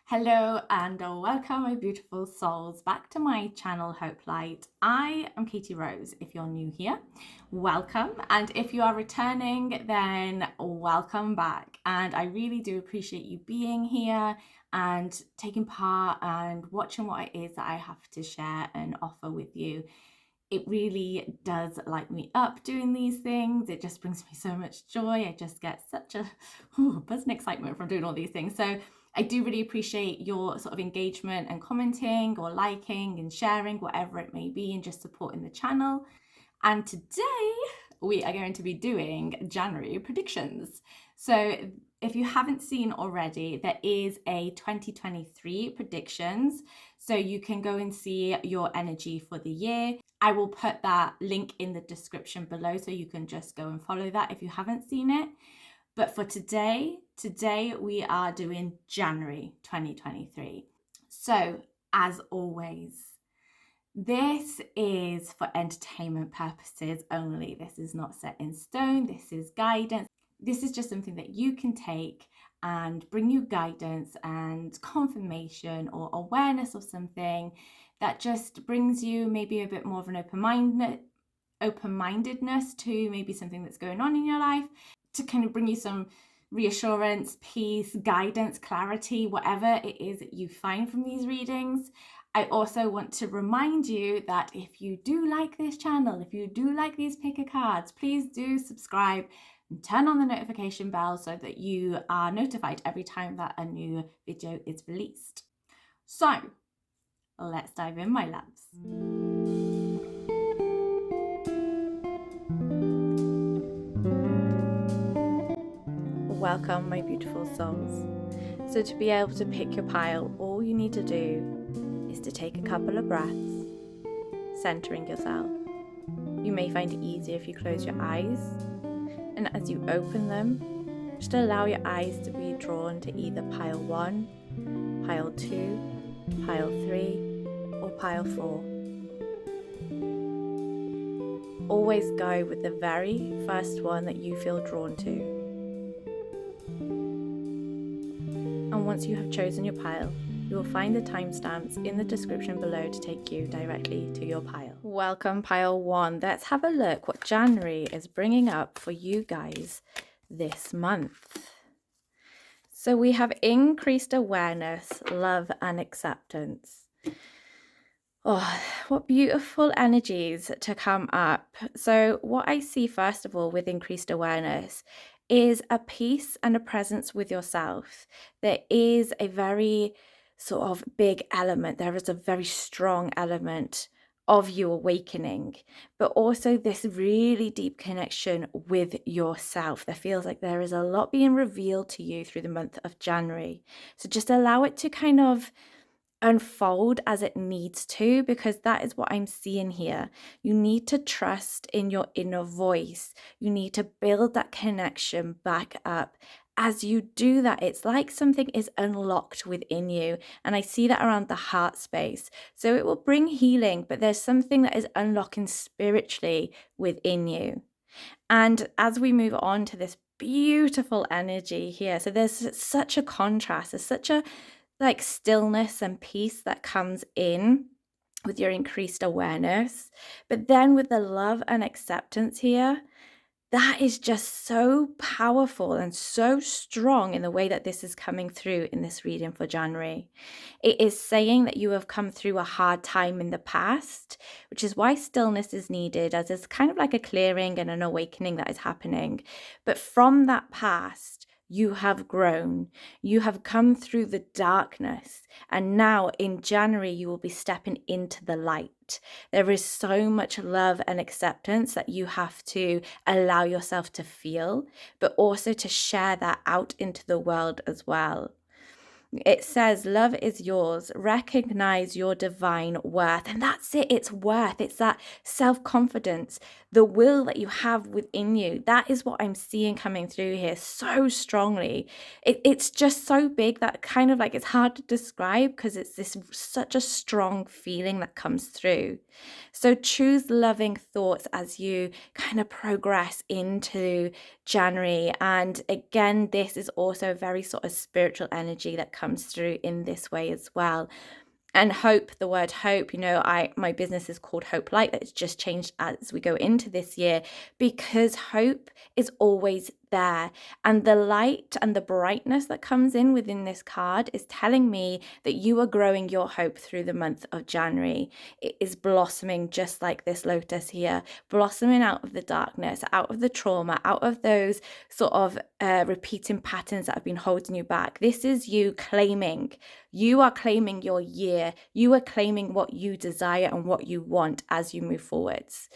Hello and welcome, my beautiful souls, back to my channel Hope Light. I am Katie Rose. If you're new here, welcome, and if you are returning, then welcome back. And I really do appreciate you being here and taking part and watching what it is that I have to share and offer with you. It really does light me up doing these things. It just brings me so much joy. I just get such a buzz and excitement from doing all these things. So I do really appreciate your sort of engagement and commenting or liking and sharing, whatever it may be, and just supporting the channel. And today we are going to be doing January predictions. So if you haven't seen already, there is a 2023 predictions. So you can go and see your energy for the year. I will put that link in the description below so you can just go and follow that if you haven't seen it. But for today we are doing January 2023. So as always, this is for entertainment purposes only. This is not set in stone. This is guidance. This is just something that you can take and bring you guidance and confirmation or awareness of something that just brings you maybe a bit more of an open-mindedness to maybe something that's going on in your life, to kind of bring you some reassurance, peace, guidance, clarity, whatever it is that you find from these readings. I also want to remind you that if you do like this channel, if you do like these picker cards, please do subscribe and turn on the notification bell so that you are notified every time that a new video is released. So let's dive in, my loves. Welcome, my beautiful souls. So to be able to pick your pile, all you need to do is to take a couple of breaths, centering yourself. You may find it easier if you close your eyes, and as you open them, just allow your eyes to be drawn to either pile 1, pile 2, pile 3, or pile 4. Always go with the very first one that you feel drawn to. And once you have chosen your pile, you will find the timestamps in the description below to take you directly to your pile. Welcome, pile 1. Let's have a look what January is bringing up for you guys this month. So we have increased awareness, love, and acceptance. Oh, what beautiful energies to come up. So what I see first of all with increased awareness is a peace and a presence with yourself. There is a very sort of big element. There is a very strong element of you awakening, but also this really deep connection with yourself. There feels like there is a lot being revealed to you through the month of January. So just allow it to kind of unfold as it needs to, because that is what I'm seeing here. You need to trust in your inner voice. You need to build that connection back up. As you do that, it's like something is unlocked within you. And I see that around the heart space. So it will bring healing, but there's something that is unlocking spiritually within you. And as we move on to this beautiful energy here, so there's such a contrast, there's such a like stillness and peace that comes in with your increased awareness. But then with the love and acceptance here, that is just so powerful and so strong in the way that this is coming through in this reading for January. It is saying that you have come through a hard time in the past, which is why stillness is needed, as it's kind of like a clearing and an awakening that is happening. But from that past, you have grown, you have come through the darkness, and now in January you will be stepping into the light. There is so much love and acceptance that you have to allow yourself to feel, but also to share that out into the world as well. It says, love is yours. Recognize your divine worth. And that's it. It's worth. It's that self-confidence, the will that you have within you. That is what I'm seeing coming through here so strongly. It's just so big that kind of like it's hard to describe, because it's this such a strong feeling that comes through. So choose loving thoughts as you kind of progress into January. And again, this is also very sort of spiritual energy that comes through in this way as well. And hope, the word hope, my business is called Hope Light. That's just changed as we go into this year, because hope is always there. And the light and the brightness that comes in within this card is telling me that you are growing your hope through the month of January. It is blossoming just like this lotus here, blossoming out of the darkness, out of the trauma, out of those sort of repeating patterns that have been holding you back. This is you claiming. You are claiming your year. You are claiming what you desire and what you want as you move forwards.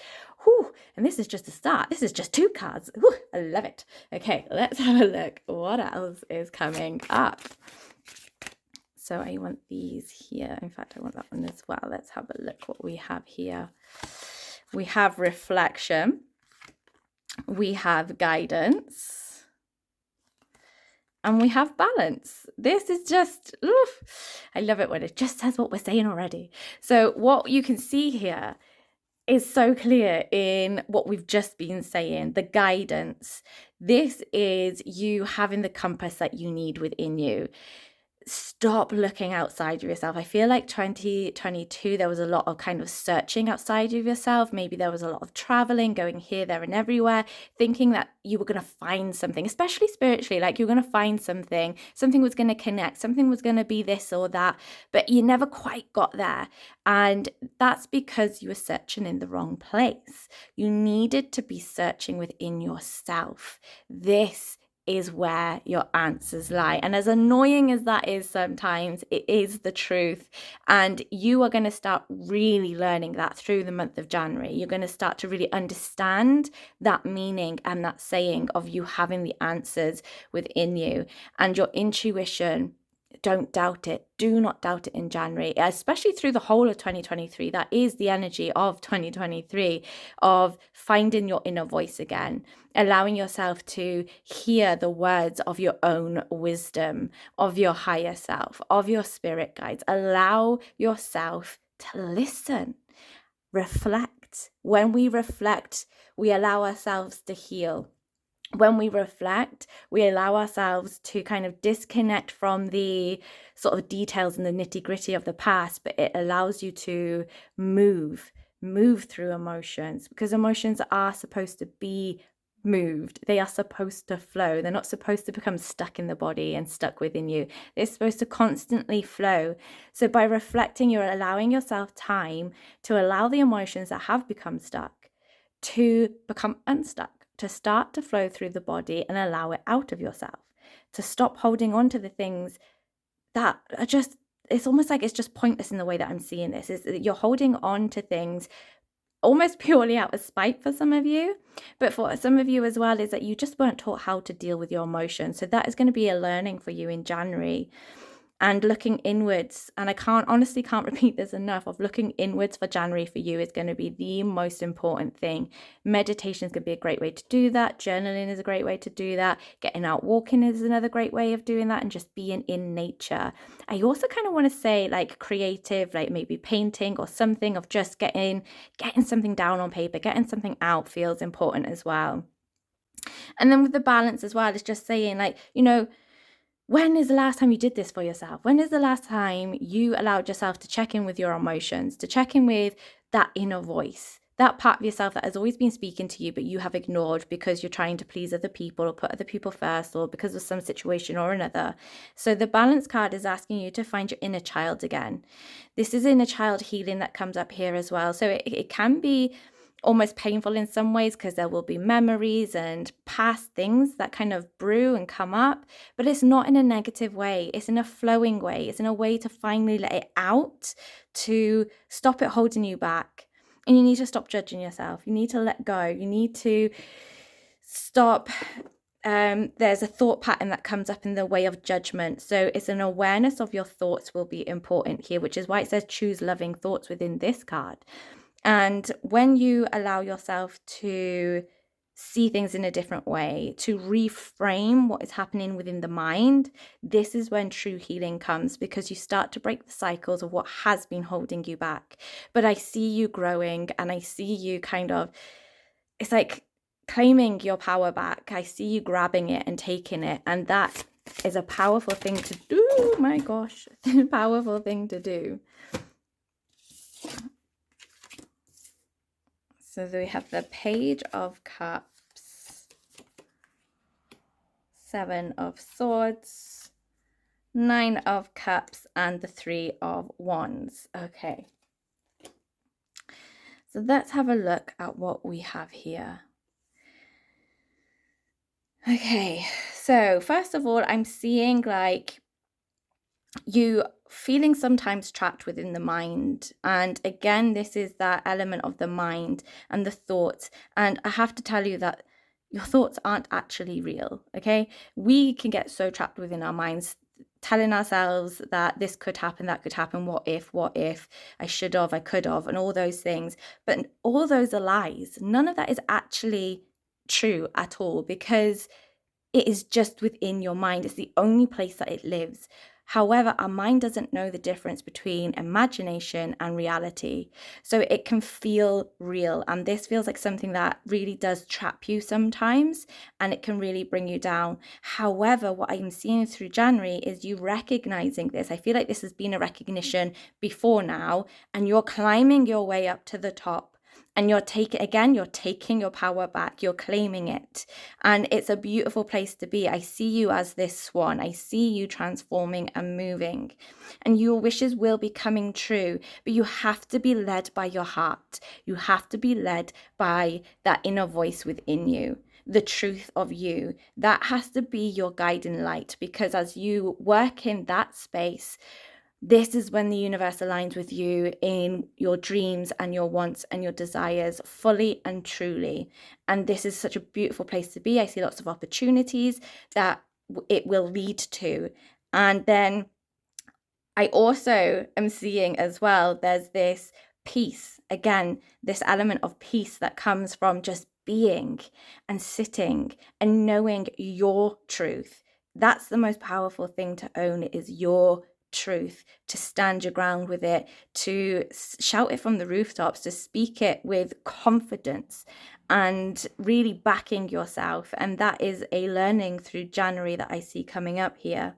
Whew, and this is just a start. This is just 2 cards. Whew, I love it. Okay, let's have a look. What else is coming up? So I want these here. In fact, I want that one as well. Let's have a look what we have here. We have reflection. We have guidance. And we have balance. This is just, oof, I love it when it just says what we're saying already. So what you can see here is so clear in what we've just been saying, the guidance. This is you having the compass that you need within you. Stop looking outside of yourself. I feel like 2022, there was a lot of kind of searching outside of yourself. Maybe there was a lot of traveling, going here, there, and everywhere, thinking that you were going to find something, especially spiritually, like you're going to find something was going to connect, something was going to be this or that, but you never quite got there. And that's because you were searching in the wrong place. You needed to be searching within yourself. This is where your answers lie. And as annoying as that is sometimes, it is the truth. And you are going to start really learning that through the month of January. You're going to start to really understand that meaning and that saying of you having the answers within you. And your intuition, don't doubt it. Do not doubt it in January, especially through the whole of 2023. That is the energy of 2023, of finding your inner voice again, allowing yourself to hear the words of your own wisdom, of your higher self, of your spirit guides. Allow yourself to listen, reflect. When we reflect, we allow ourselves to heal. When we reflect, we allow ourselves to kind of disconnect from the sort of details and the nitty-gritty of the past, but it allows you to move through emotions, because emotions are supposed to be moved. They are supposed to flow. They're not supposed to become stuck in the body and stuck within you. They're supposed to constantly flow. So by reflecting, you're allowing yourself time to allow the emotions that have become stuck to become unstuck, to start to flow through the body and allow it out of yourself, to stop holding on to the things that are just, it's almost like it's just pointless in the way that I'm seeing this, is that you're holding on to things almost purely out of spite for some of you, but for some of you as well is that you just weren't taught how to deal with your emotions. So that is going to be a learning for you in January. And looking inwards, and I honestly can't repeat this enough, of looking inwards for January for you is going to be the most important thing. Meditation is going to be a great way to do that. Journaling is a great way to do that. Getting out walking is another great way of doing that, and just being in nature. I also kind of want to say like creative, like maybe painting or something, of just getting something down on paper, getting something out feels important as well. And then with the balance as well, it's just saying like, when is the last time you did this for yourself? When is the last time you allowed yourself to check in with your emotions, to check in with that inner voice, that part of yourself that has always been speaking to you, but you have ignored because you're trying to please other people or put other people first, or because of some situation or another? So the balance card is asking you to find your inner child again. This is inner child healing that comes up here as well. So it can be almost painful in some ways, because there will be memories and past things that kind of brew and come up, but it's not in a negative way. It's in a flowing way. It's in a way to finally let it out, to stop it holding you back. And you need to stop judging yourself. You need to let go. You need to stop. There's a thought pattern that comes up in the way of judgment. So it's an awareness of your thoughts will be important here, which is why it says choose loving thoughts within this card. And when you allow yourself to see things in a different way, to reframe what is happening within the mind, this is when true healing comes, because you start to break the cycles of what has been holding you back. But I see you growing, and I see you kind of, it's like claiming your power back. I see you grabbing it and taking it, and that is a powerful thing to do. My gosh, powerful thing to do. So we have the Page of Cups, Seven of Swords, Nine of Cups, and the Three of Wands. Okay. So let's have a look at what we have here. Okay, so first of all, I'm seeing like you feeling sometimes trapped within the mind. And again, this is that element of the mind and the thoughts. And I have to tell you that your thoughts aren't actually real, okay? We can get so trapped within our minds, telling ourselves that this could happen, that could happen, what if, I should have, I could have, and all those things. But all those are lies. None of that is actually true at all, because it is just within your mind. It's the only place that it lives. However, our mind doesn't know the difference between imagination and reality. So it can feel real. And this feels like something that really does trap you sometimes, and it can really bring you down. However, what I'm seeing through January is you recognizing this. I feel like this has been a recognition before now, and you're climbing your way up to the top. And you're taking your power back, you're claiming it. And it's a beautiful place to be. I see you as this swan. I see you transforming and moving. And your wishes will be coming true. But you have to be led by your heart. You have to be led by that inner voice within you, the truth of you. That has to be your guiding light, because as you work in that space, this is when the universe aligns with you in your dreams and your wants and your desires fully and truly. And this is such a beautiful place to be. I see lots of opportunities that it will lead to. And then I also am seeing as well, there's this peace, again, this element of peace that comes from just being and sitting and knowing your truth. That's the most powerful thing to own, is your truth, to stand your ground with it, to shout it from the rooftops, to speak it with confidence and really backing yourself. And that is a learning through January that I see coming up here.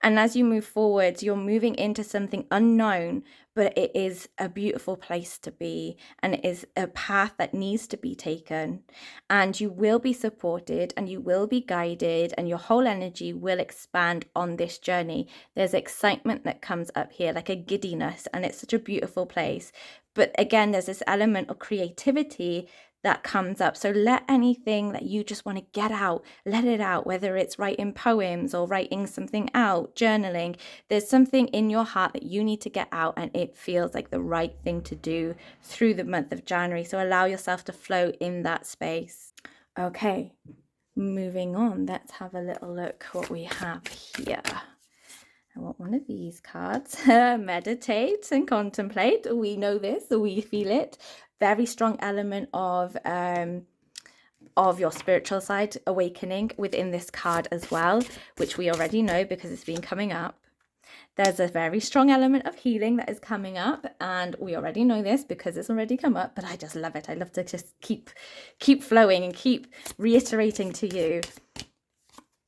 And as you move forward, you're moving into something unknown, but it is a beautiful place to be, and it is a path that needs to be taken. And you will be supported and you will be guided, and your whole energy will expand on this journey. There's excitement that comes up here, like a giddiness, and it's such a beautiful place. But again, there's this element of creativity that comes up. So let anything that you just want to get out, let it out, whether it's writing poems or writing something out, journaling. There's something in your heart that you need to get out, and it feels like the right thing to do through the month of January. So allow yourself to flow in that space. Okay, moving on. Let's have a little look what we have here. I want one of these cards. Meditate and contemplate. We know this, we feel it. Very strong element of your spiritual side awakening within this card as well, which we already know because it's been coming up. There's a very strong element of healing that is coming up, and we already know this because it's already come up, but I just love it. I love to just keep flowing and keep reiterating to you,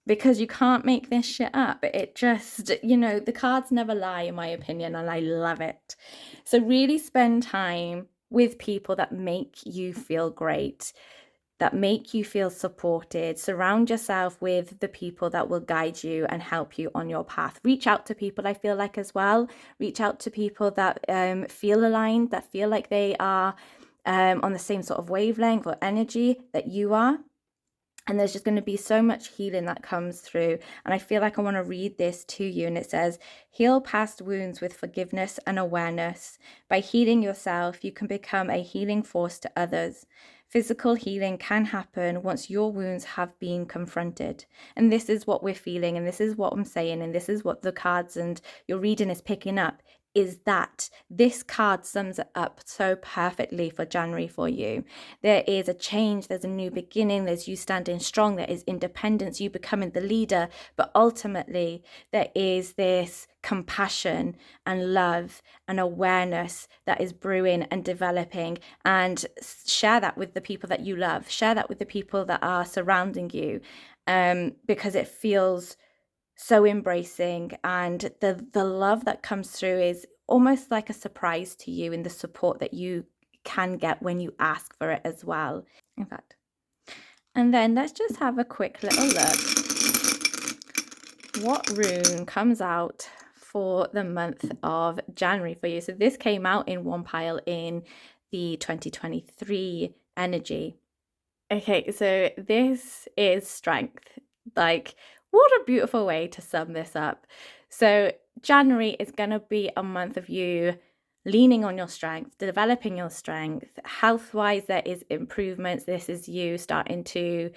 because you can't make this shit up. It just, the cards never lie, in my opinion, and I love it. So really spend time with people that make you feel great, that make you feel supported. Surround yourself with the people that will guide you and help you on your path. Reach out to people, I feel like, as well. Reach out to people that feel aligned, that feel like they are on the same sort of wavelength or energy that you are. And there's just going to be so much healing that comes through. And I feel like I want to read this to you. And it says, heal past wounds with forgiveness and awareness. By healing yourself, you can become a healing force to others. Physical healing can happen once your wounds have been confronted. And this is what we're feeling. And this is what I'm saying. And this is what the cards and your reading is picking up. is that this card sums it up so perfectly for January for you. There is a change, there's a new beginning, there's you standing strong, there is independence, you becoming the leader, but ultimately there is this compassion and love and awareness that is brewing and developing. And share that with the people that you love, share that with the people that are surrounding you, because it feels so embracing, and the love that comes through is almost like a surprise to you in the support that you can get when you ask for it as well, in fact. And then let's just have a quick little look what rune comes out for the month of January for you. So this came out in one pile in the 2023 energy. Okay, so this is strength. Like, what a beautiful way to sum this up. So January is going to be a month of you leaning on your strength, developing your strength. Health-wise, there is improvements. This is you starting to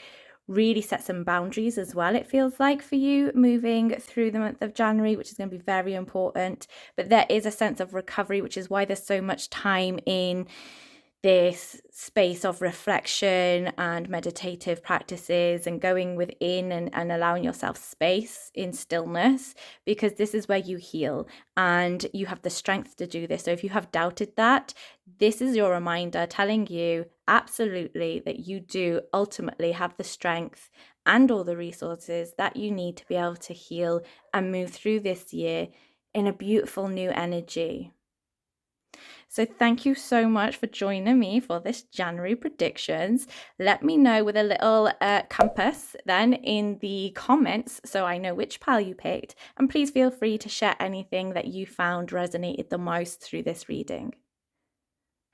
really set some boundaries as well, it feels like, for you moving through the month of January, which is going to be very important. But there is a sense of recovery, which is why there's so much time in this space of reflection and meditative practices and going within and allowing yourself space in stillness, because this is where you heal and you have the strength to do this. So if you have doubted that, this is your reminder telling you absolutely that you do ultimately have the strength and all the resources that you need to be able to heal and move through this year in a beautiful new energy. So thank you so much for joining me for this January predictions. Let me know with a little compass then in the comments so I know which pile you picked. And please feel free to share anything that you found resonated the most through this reading.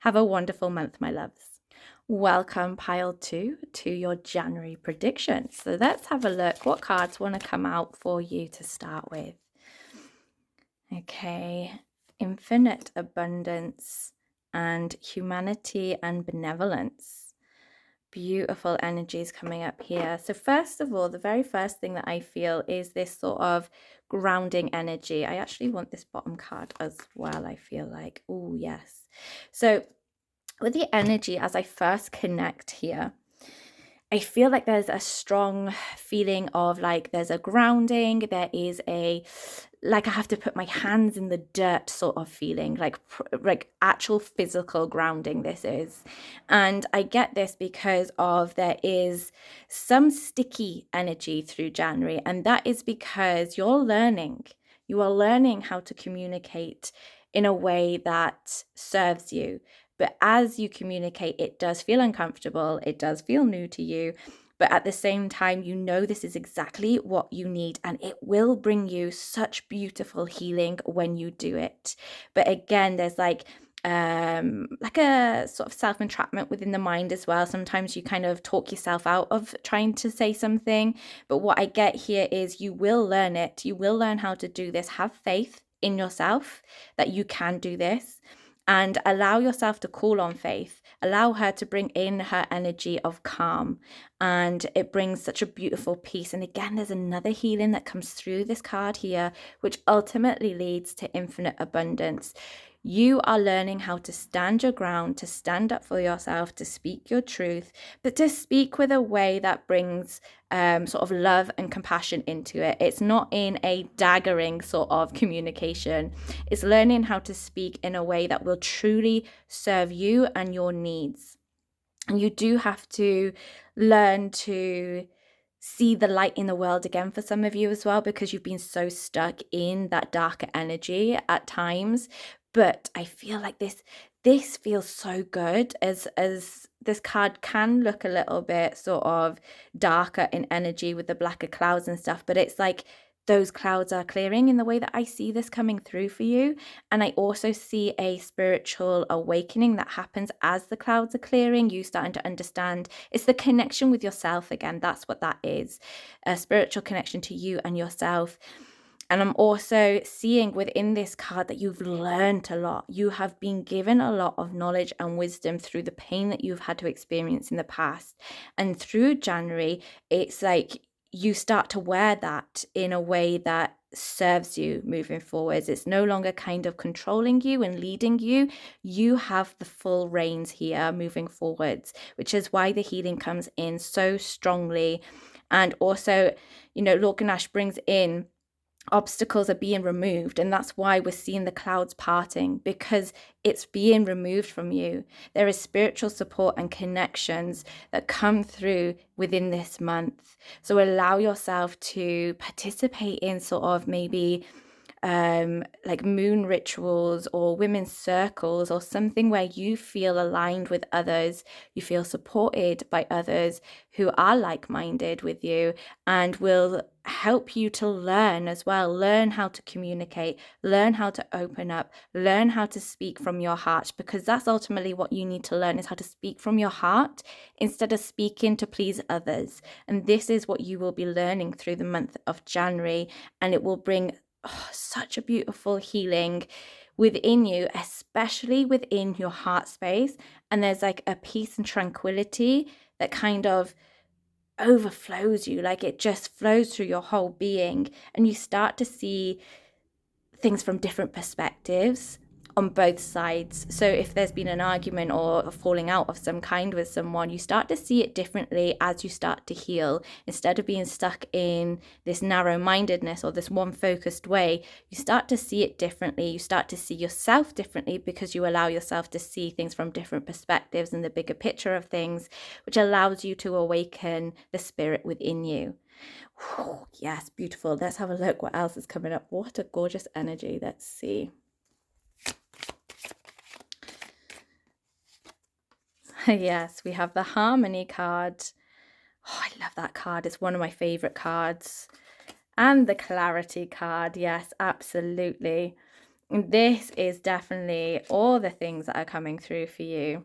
Have a wonderful month, my loves. Welcome, pile 2, to your January predictions. So let's have a look what cards want to come out for you to start with. Okay. Infinite abundance and humanity and benevolence. Beautiful energies coming up here. So first of all, the very first thing that I feel is this sort of grounding energy. I actually want this bottom card as well, I feel like. Oh, yes. So with the energy, as I first connect here, I feel like there's a strong feeling of like there's a grounding, there is a like I have to put my hands in the dirt sort of feeling, like actual physical grounding this is. And I get this because of there is some sticky energy through January, and that is because you are learning how to communicate in a way that serves you. But as you communicate, it does feel uncomfortable. It does feel new to you. But at the same time, you know this is exactly what you need, and it will bring you such beautiful healing when you do it. But again, there's like a sort of self-entrapment within the mind as well. Sometimes you kind of talk yourself out of trying to say something. But what I get here is you will learn it. You will learn how to do this. Have faith in yourself that you can do this. And allow yourself to call on faith. Allow her to bring in her energy of calm. And it brings such a beautiful peace. And again, there's another healing that comes through this card here, which ultimately leads to infinite abundance. You are learning how to stand your ground, to stand up for yourself, to speak your truth, but to speak with a way that brings sort of love and compassion into it. It's not in a daggering sort of communication. It's learning how to speak in a way that will truly serve you and your needs. And you do have to learn to see the light in the world again for some of you as well, because you've been so stuck in that darker energy at times. But I feel like this feels so good, as this card can look a little bit sort of darker in energy with the blacker clouds and stuff, but it's like those clouds are clearing in the way that I see this coming through for you. And I also see a spiritual awakening that happens as the clouds are clearing. You starting to understand it's the connection with yourself again. That's what that is, a spiritual connection to you and yourself. And I'm also seeing within this card that you've learned a lot. You have been given a lot of knowledge and wisdom through the pain that you've had to experience in the past. And through January, it's like you start to wear that in a way that serves you moving forwards. It's no longer kind of controlling you and leading you. You have the full reins here moving forwards, which is why the healing comes in so strongly. And also, Lord Ganesh brings in obstacles are being removed, and that's why we're seeing the clouds parting, because it's being removed from you. There is spiritual support and connections that come through within this month, so allow yourself to participate in sort of maybe like moon rituals or women's circles, or something where you feel aligned with others, you feel supported by others who are like-minded with you and will help you to learn as well, learn how to communicate, learn how to open up, learn how to speak from your heart, because that's ultimately what you need to learn, is how to speak from your heart instead of speaking to please others. And this is what you will be learning through the month of January, and it will bring such a beautiful healing within you, especially within your heart space. And there's like a peace and tranquility that kind of overflows you, like it just flows through your whole being, and you start to see things from different perspectives on both sides. So if there's been an argument or a falling out of some kind with someone, you start to see it differently as you start to heal. Instead of being stuck in this narrow-mindedness or this one focused way, you start to see it differently. You start to see yourself differently because you allow yourself to see things from different perspectives and the bigger picture of things, which allows you to awaken the spirit within you. Yes, beautiful. Let's have a look what else is coming up. What a gorgeous energy. Let's see. Yes, we have the Harmony card. Oh, I love that card. It's one of my favorite cards. And the Clarity card. Yes, absolutely. This is definitely all the things that are coming through for you.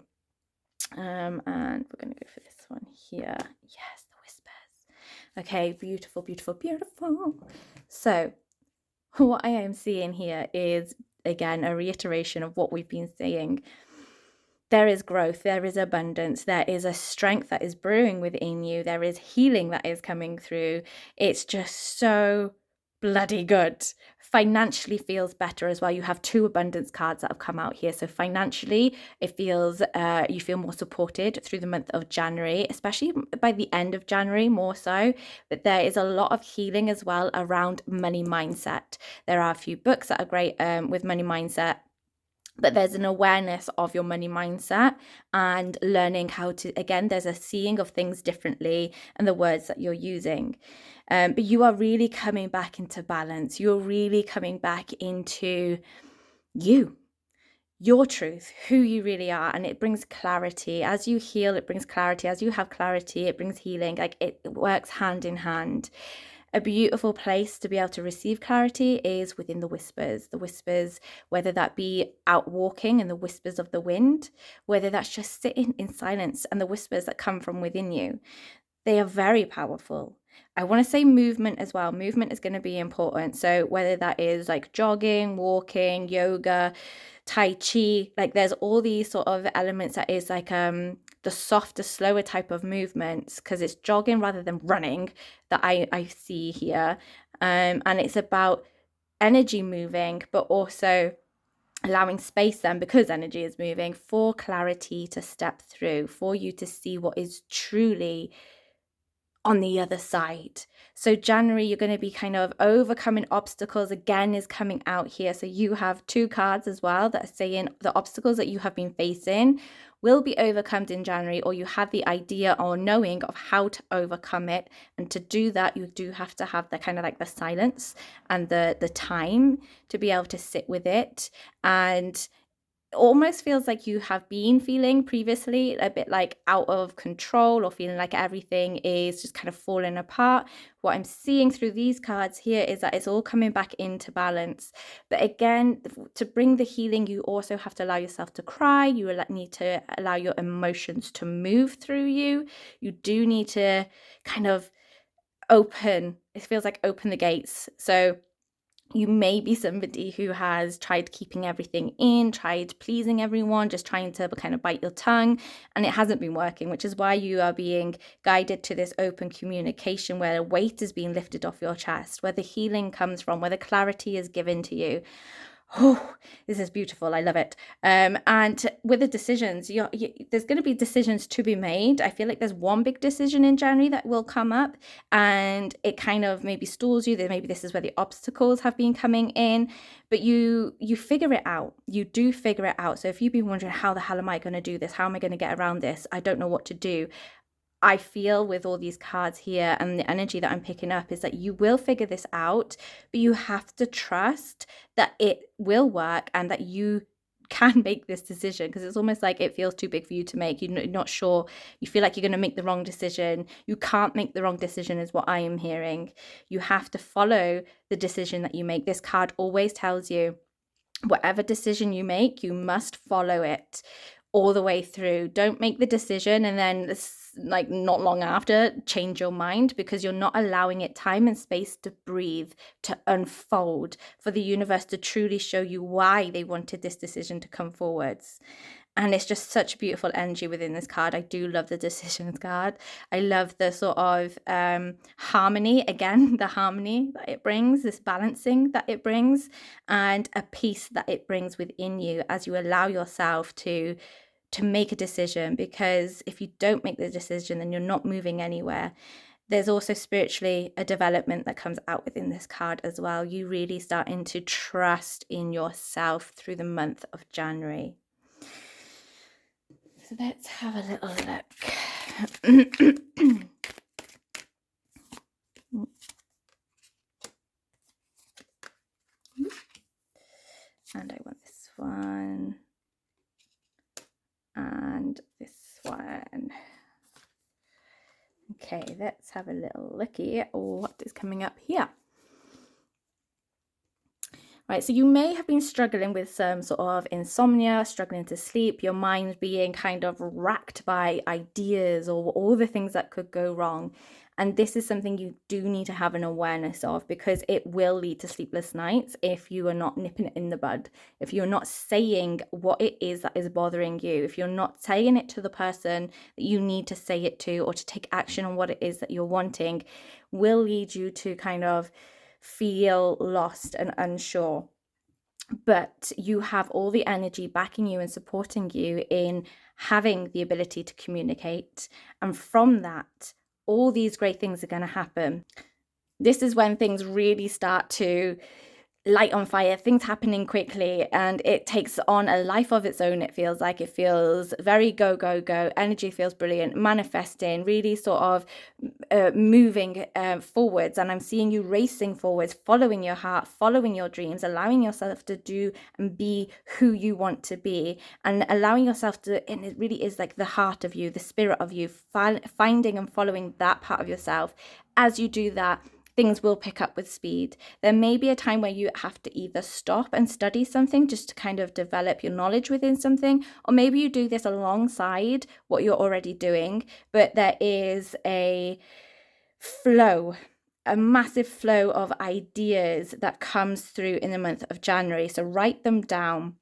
And we're going to go for this one here. Yes, the whispers. Okay, beautiful, beautiful, beautiful. So what I am seeing here is, again, a reiteration of what we've been saying. There is growth, there is abundance, there is a strength that is brewing within you, there is healing that is coming through. It's just so bloody good. Financially feels better as well. You have two abundance cards that have come out here. So financially, it feels you feel more supported through the month of January, especially by the end of January more so. But there is a lot of healing as well around money mindset. There are a few books that are great with money mindset, but there's an awareness of your money mindset and learning how to, again, there's a seeing of things differently and the words that you're using. But you are really coming back into balance. You're really coming back into your truth, who you really are. And it brings clarity. As you heal, it brings clarity. As you have clarity, it brings healing. Like it works hand in hand. A beautiful place to be able to receive clarity is within the whispers, whether that be out walking and the whispers of the wind, whether that's just sitting in silence and the whispers that come from within you. They are very powerful. I want to say movement as well. Movement is going to be important. So whether that is like jogging, walking, yoga, Tai Chi, like there's all these sort of elements that is like the softer, slower type of movements, because it's jogging rather than running that I see here. And it's about energy moving, but also allowing space then, because energy is moving, for clarity to step through, for you to see what is truly on the other side. So January, you're going to be kind of overcoming obstacles, again, is coming out here. So you have two cards as well that are saying the obstacles that you have been facing will be overcome in January, or you have the idea or knowing of how to overcome it. And to do that, you do have to have the kind of like the silence and the time to be able to sit with it. And almost feels like you have been feeling previously a bit like out of control, or feeling like everything is just kind of falling apart. What I'm seeing through these cards here is that it's all coming back into balance. But again, to bring the healing, you also have to allow yourself to cry. You need to allow your emotions to move through you. You do need to kind of open, it feels like open the gates. So You may be somebody who has tried keeping everything in, tried pleasing everyone, just trying to kind of bite your tongue, and it hasn't been working, which is why you are being guided to this open communication where a weight is being lifted off your chest, where the healing comes from, where the clarity is given to you. Oh, this is beautiful. I love it. And with the decisions, there's going to be decisions to be made. I feel like there's one big decision in January that will come up, and it kind of maybe stalls you. That maybe this is where the obstacles have been coming in, but you figure it out. You do figure it out. So if you've been wondering, how the hell am I going to do this? How am I going to get around this? I don't know what to do. I feel with all these cards here and the energy that I'm picking up is that you will figure this out, but you have to trust that it will work and that you can make this decision, because it's almost like it feels too big for you to make. You're not sure. You feel like you're going to make the wrong decision. You can't make the wrong decision is what I am hearing. You have to follow the decision that you make. This card always tells you, whatever decision you make, you must follow it all the way through. Don't make the decision and then like not long after change your mind, because you're not allowing it time and space to breathe, to unfold, for the universe to truly show you why they wanted this decision to come forwards. And it's just such beautiful energy within this card. I do love the decisions card. I love the sort of harmony, again, the harmony that it brings, this balancing that it brings, and a peace that it brings within you as you allow yourself to make a decision. Because if you don't make the decision, then you're not moving anywhere. There's also spiritually a development that comes out within this card as well. You really starting to trust in yourself through the month of January. So let's have a little look. And I want this one. And this one. Okay, let's have a little looky at what is coming up here. Right, so you may have been struggling with some sort of insomnia, struggling to sleep, your mind being kind of racked by ideas or all the things that could go wrong. And this is something you do need to have an awareness of, because it will lead to sleepless nights if you are not nipping it in the bud, if you're not saying what it is that is bothering you, if you're not saying it to the person that you need to say it to, or to take action on what it is that you're wanting, will lead you to kind of feel lost and unsure. But you have all the energy backing you and supporting you in having the ability to communicate, and from that, all these great things are going to happen. This is when things really start to light on fire, things happening quickly, and it takes on a life of its own. It feels very go energy feels brilliant, manifesting, really sort of moving forwards. And I'm seeing you racing forwards, following your heart, following your dreams, allowing yourself to do and be who you want to be, and allowing yourself to, and it really is like the heart of you, the spirit of you, finding and following that part of yourself. As you do that, things will pick up with speed. There may be a time where you have to either stop and study something just to kind of develop your knowledge within something, or maybe you do this alongside what you're already doing, but there is a flow, a massive flow of ideas that comes through in the month of January. So write them down.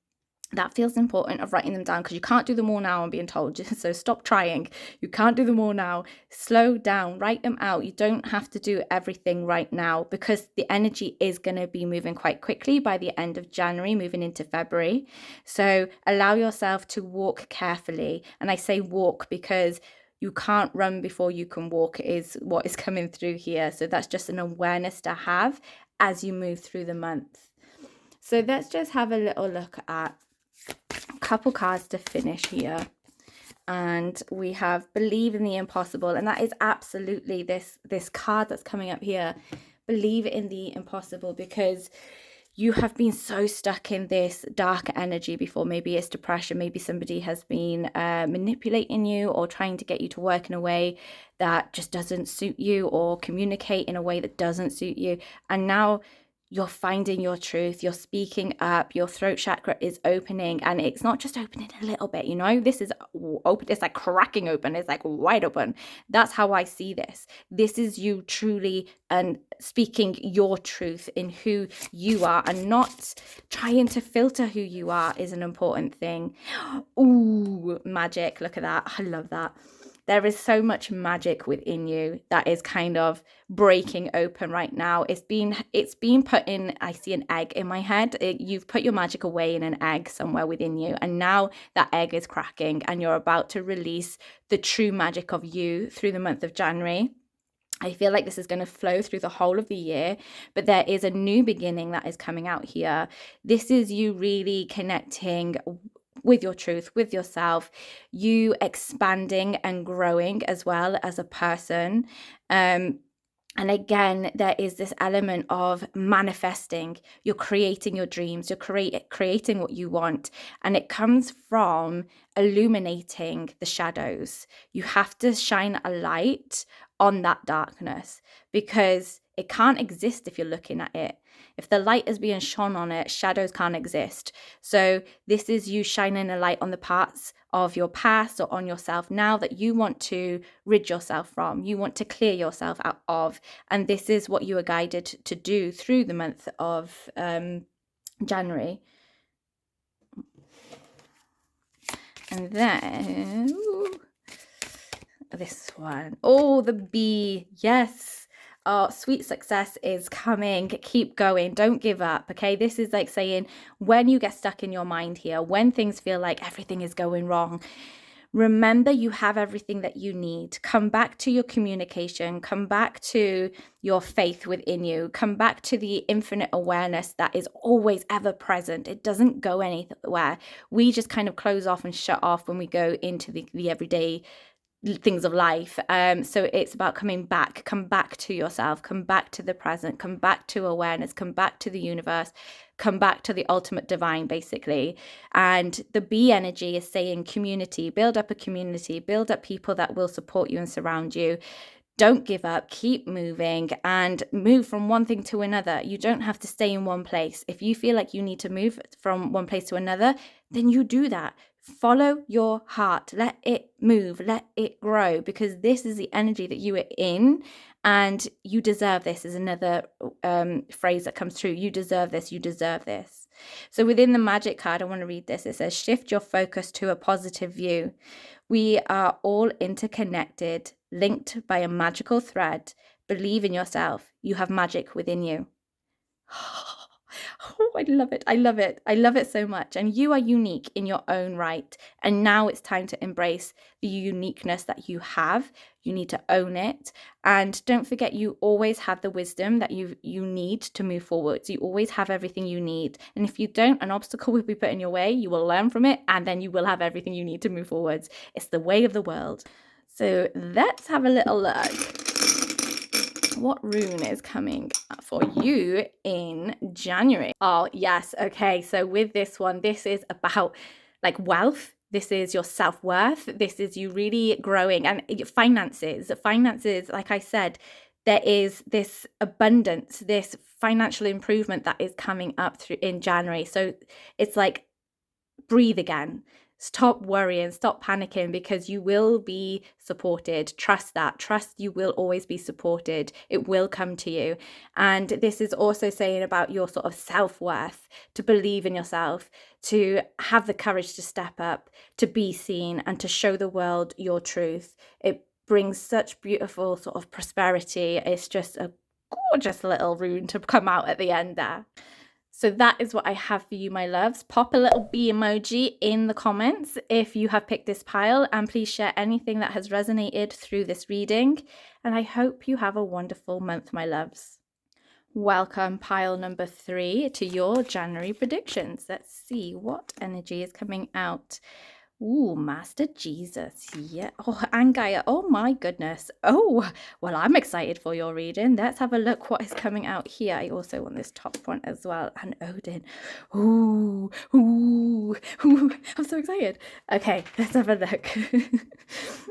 That feels important, of writing them down, because you can't do them all now, I'm being told. So stop trying. You can't do them all now. Slow down, write them out. You don't have to do everything right now, because the energy is going to be moving quite quickly by the end of January, moving into February. So allow yourself to walk carefully. And I say walk because you can't run before you can walk, is what is coming through here. So that's just an awareness to have as you move through the month. So let's just have a little look at a couple cards to finish here. And we have Believe in the Impossible, and that is absolutely this card that's coming up here. Believe in the impossible, because you have been so stuck in this dark energy before. Maybe it's depression, maybe somebody has been manipulating you or trying to get you to work in a way that just doesn't suit you, or communicate in a way that doesn't suit you. And now you're finding your truth, you're speaking up, your throat chakra is opening, and it's not just opening a little bit, you know, this is open, it's like cracking open, it's like wide open. That's how I see this. This is you truly and speaking your truth in who you are, and not trying to filter who you are is an important thing. Ooh, magic, look at that, I love that. There is so much magic within you that is kind of breaking open right now. It's been put in, I see an egg in my head. You've put your magic away in an egg somewhere within you, and now that egg is cracking and you're about to release the true magic of you through the month of January. I feel like this is going to flow through the whole of the year, but there is a new beginning that is coming out here. This is you really connecting with your truth, with yourself, you expanding and growing as well as a person. And again, there is this element of manifesting. You're creating your dreams, you're creating what you want. And it comes from illuminating the shadows. You have to shine a light on that darkness, because it can't exist if you're looking at it. If the light is being shone on it, shadows can't exist. So this is you shining a light on the parts of your past or on yourself now that you want to rid yourself from, you want to clear yourself out of. And this is what you are guided to do through the month of January. And then this one, oh, the bee, yes. Oh, sweet success is coming. Keep going. Don't give up. Okay. This is like saying, when you get stuck in your mind here, when things feel like everything is going wrong, remember you have everything that you need. Come back to your communication. Come back to your faith within you. Come back to the infinite awareness that is always ever present. It doesn't go anywhere. We just kind of close off and shut off when we go into the everyday things of life. So it's about coming back. Come back to yourself. Come back to the present. Come back to awareness. Come back to the universe. Come back to the ultimate divine, basically. And the bee energy is saying community. Build up a community. Build up people that will support you and surround you. Don't give up, keep moving, and move from one thing to another. You don't have to stay in one place. If you feel like you need to move from one place to another, then you do that. Follow your heart. Let it move. Let it grow, because this is the energy that you are in, and you deserve this is another phrase that comes through. You deserve this. You deserve this. So within the magic card, I want to read this. It says, shift your focus to a positive view. We are all interconnected, linked by a magical thread. Believe in yourself. You have magic within you. Oh, I love it. I love it. I love it so much. And you are unique in your own right. And now it's time to embrace the uniqueness that you have. You need to own it. And don't forget, you always have the wisdom that you need to move forwards. You always have everything you need. And if you don't, an obstacle will be put in your way. You will learn from it, and then you will have everything you need to move forwards. It's the way of the world. So let's have a little look. What rune is coming for you in January? Oh, yes. Okay. So with this one, this is about like wealth. This is your self-worth. This is you really growing, and finances, like I said, there is this abundance, this financial improvement that is coming up through in January. So it's like, breathe again. Stop worrying, stop panicking, because you will be supported. Trust that. Trust you will always be supported. It will come to you. And this is also saying about your sort of self-worth, to believe in yourself, to have the courage to step up, to be seen, and to show the world your truth. It brings such beautiful sort of prosperity. It's just a gorgeous little rune to come out at the end there. So that is what I have for you, my loves. Pop a little bee emoji in the comments if you have picked this pile, and please share anything that has resonated through this reading. And I hope you have a wonderful month, my loves. Welcome, pile number 3, to your January predictions. Let's see what energy is coming out. Ooh, Master Jesus. Yeah. Oh, and Gaia. Oh my goodness. Oh, well, I'm excited for your reading. Let's have a look what is coming out here. I also want this top one as well. And Odin. Ooh, ooh, ooh. I'm so excited. Okay, let's have a look.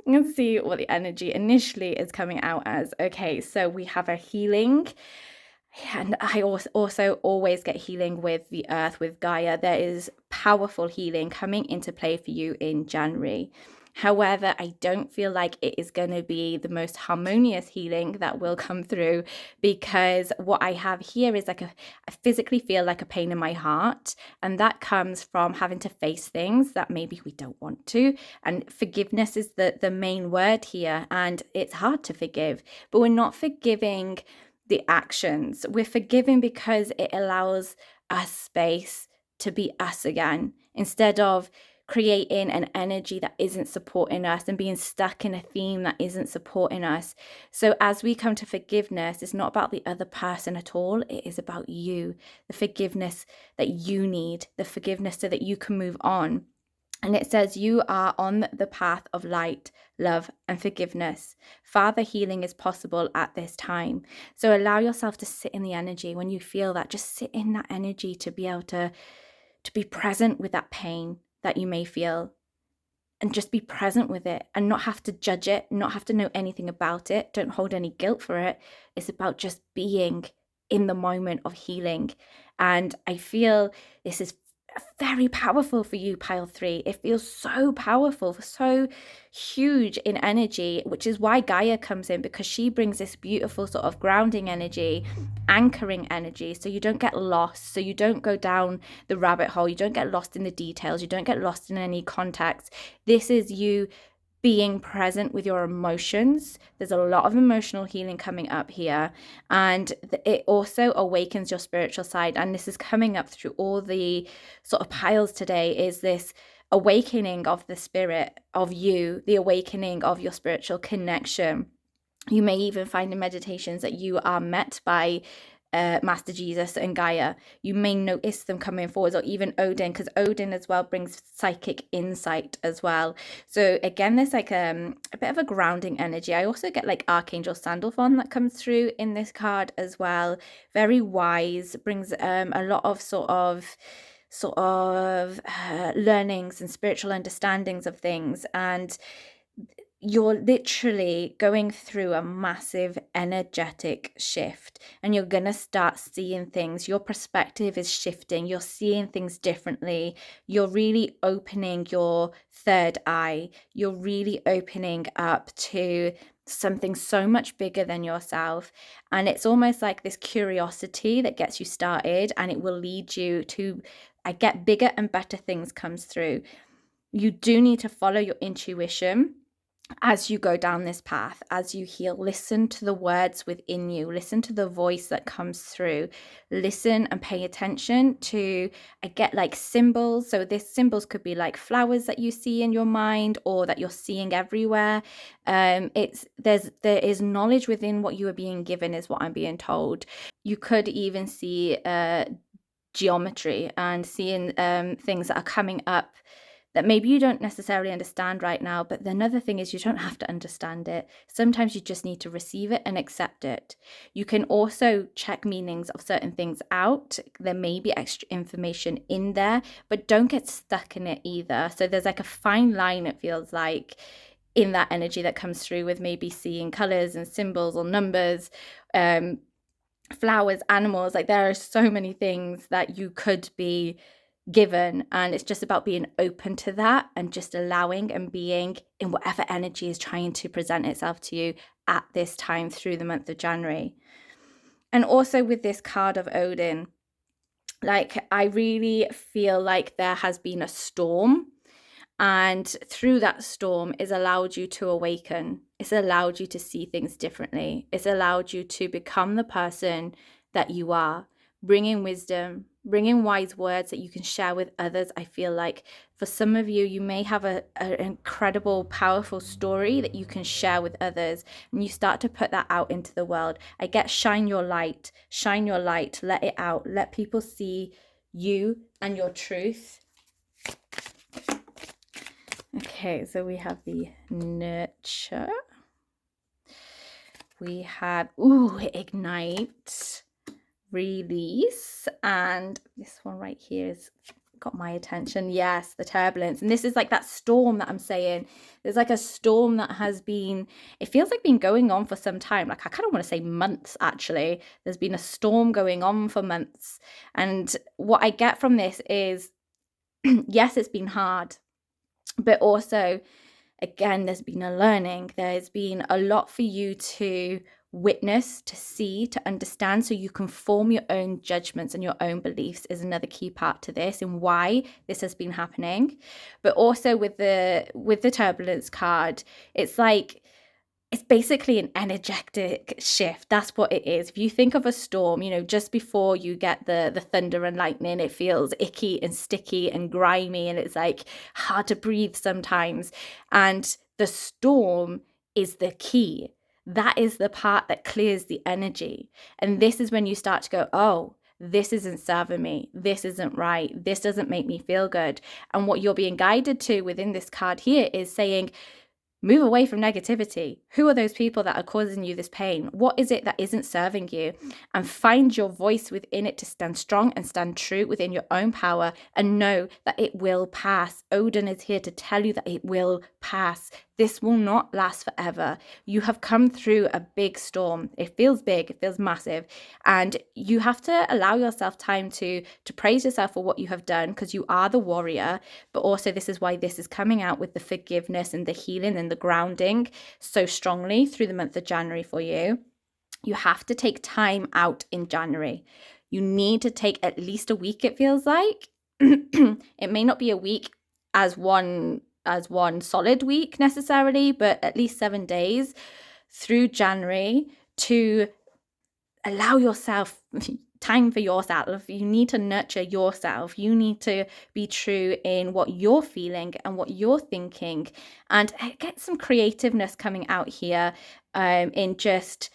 Let's see what the energy initially is coming out as. Okay, so we have a healing And I also always get healing with the earth, with Gaia. There is powerful healing coming into play for you in January. However, I don't feel like it is going to be the most harmonious healing that will come through, because what I have here is like I physically feel like a pain in my heart. And that comes from having to face things that maybe we don't want to. And forgiveness is the main word here. And it's hard to forgive, but we're not forgiving the actions. We're forgiving because it allows us space to be us again, instead of creating an energy that isn't supporting us and being stuck in a theme that isn't supporting us. So as we come to forgiveness, it's not about the other person at all. It is about you, the forgiveness that you need, the forgiveness so that you can move on. And it says, you are on the path of light, love, and forgiveness. Father, healing is possible at this time. So allow yourself to sit in the energy. When you feel that, just sit in that energy to be able to be present with that pain that you may feel, and just be present with it and not have to judge it, not have to know anything about it. Don't hold any guilt for it. It's about just being in the moment of healing. And I feel this is very powerful for you, pile 3. It feels so powerful, so huge in energy, which is why Gaia comes in, because she brings this beautiful sort of grounding energy, anchoring energy, so you don't get lost, so you don't go down the rabbit hole, you don't get lost in the details, you don't get lost in any context. This is you being present with your emotions. There's a lot of emotional healing coming up here, and it also awakens your spiritual side. And this is coming up through all the sort of piles today, is this awakening of the spirit of you, the awakening of your spiritual connection. You may even find in meditations that you are met by Master Jesus and Gaia. You may notice them coming forward, or even Odin, because Odin as well brings psychic insight as well. So again, there's like a bit of a grounding energy. I also get like Archangel Sandalphon that comes through in this card as well. Very wise, brings a lot of sort of learnings and spiritual understandings of things. And you're literally going through a massive energetic shift, and you're going to start seeing things. Your perspective is shifting. You're seeing things differently. You're really opening your third eye. You're really opening up to something so much bigger than yourself. And it's almost like this curiosity that gets you started, and it will lead you to, I get bigger and better things comes through. You do need to follow your intuition as you go down this path, as you heal. Listen to the words within you, listen to the voice that comes through, listen and pay attention to, I get like symbols. So this symbols could be like flowers that you see in your mind, or that you're seeing everywhere. There is knowledge within what you are being given, is what I'm being told. You could even see geometry and seeing things that are coming up that maybe you don't necessarily understand right now. But another thing is, you don't have to understand it. Sometimes you just need to receive it and accept it. You can also check meanings of certain things out. There may be extra information in there, but don't get stuck in it either. So there's like a fine line, it feels like, in that energy that comes through with maybe seeing colors and symbols or numbers, flowers, animals. Like there are so many things that you could be given, and it's just about being open to that and just allowing and being in whatever energy is trying to present itself to you at this time through the month of January. And also with this card of Odin, like I really feel like there has been a storm, and through that storm is allowed you to awaken. It's allowed you to see things differently. It's allowed you to become the person that you are, bringing wisdom, bringing wise words that you can share with others. I feel like for some of you, you may have an incredible, powerful story that you can share with others, and you start to put that out into the world. I get shine your light, let it out, let people see you and your truth. Okay, so we have the nurture. We have, ignite, release. And this one right here is got my attention. Yes, the turbulence. And this is like that storm that I'm saying. There's like a storm that has been, it feels like been going on for some time. Like I kind of want to say months, actually. There's been a storm going on for months. And what I get from this is, yes, it's been hard, but also, again, there's been a learning. There's been a lot for you to witness, to see, to understand, so you can form your own judgments, and your own beliefs is another key part to this and why this has been happening. But also with the turbulence card, it's like, it's basically an energetic shift. That's what it is. If you think of a storm, you know, just before you get the thunder and lightning, it feels icky and sticky and grimy, and it's like hard to breathe sometimes. And the storm is the key. That is the part that clears the energy. And this is when you start to go, oh, this isn't serving me. This isn't right. This doesn't make me feel good. And what you're being guided to within this card here is saying, move away from negativity. Who are those people that are causing you this pain? What is it that isn't serving you? And find your voice within it to stand strong and stand true within your own power, and know that it will pass. Odin is here to tell you that it will pass. This will not last forever. You have come through a big storm. It feels big, it feels massive. And you have to allow yourself time to praise yourself for what you have done, because you are the warrior. But also, this is why this is coming out with the forgiveness and the healing and the grounding so strongly through the month of January for you. You have to take time out in January. You need to take at least a week, it feels like. It may not be a week as one solid week necessarily, but at least 7 days through January to allow yourself time for yourself. You need to nurture yourself. You need to be true in what you're feeling and what you're thinking, and get some creativeness coming out here in just,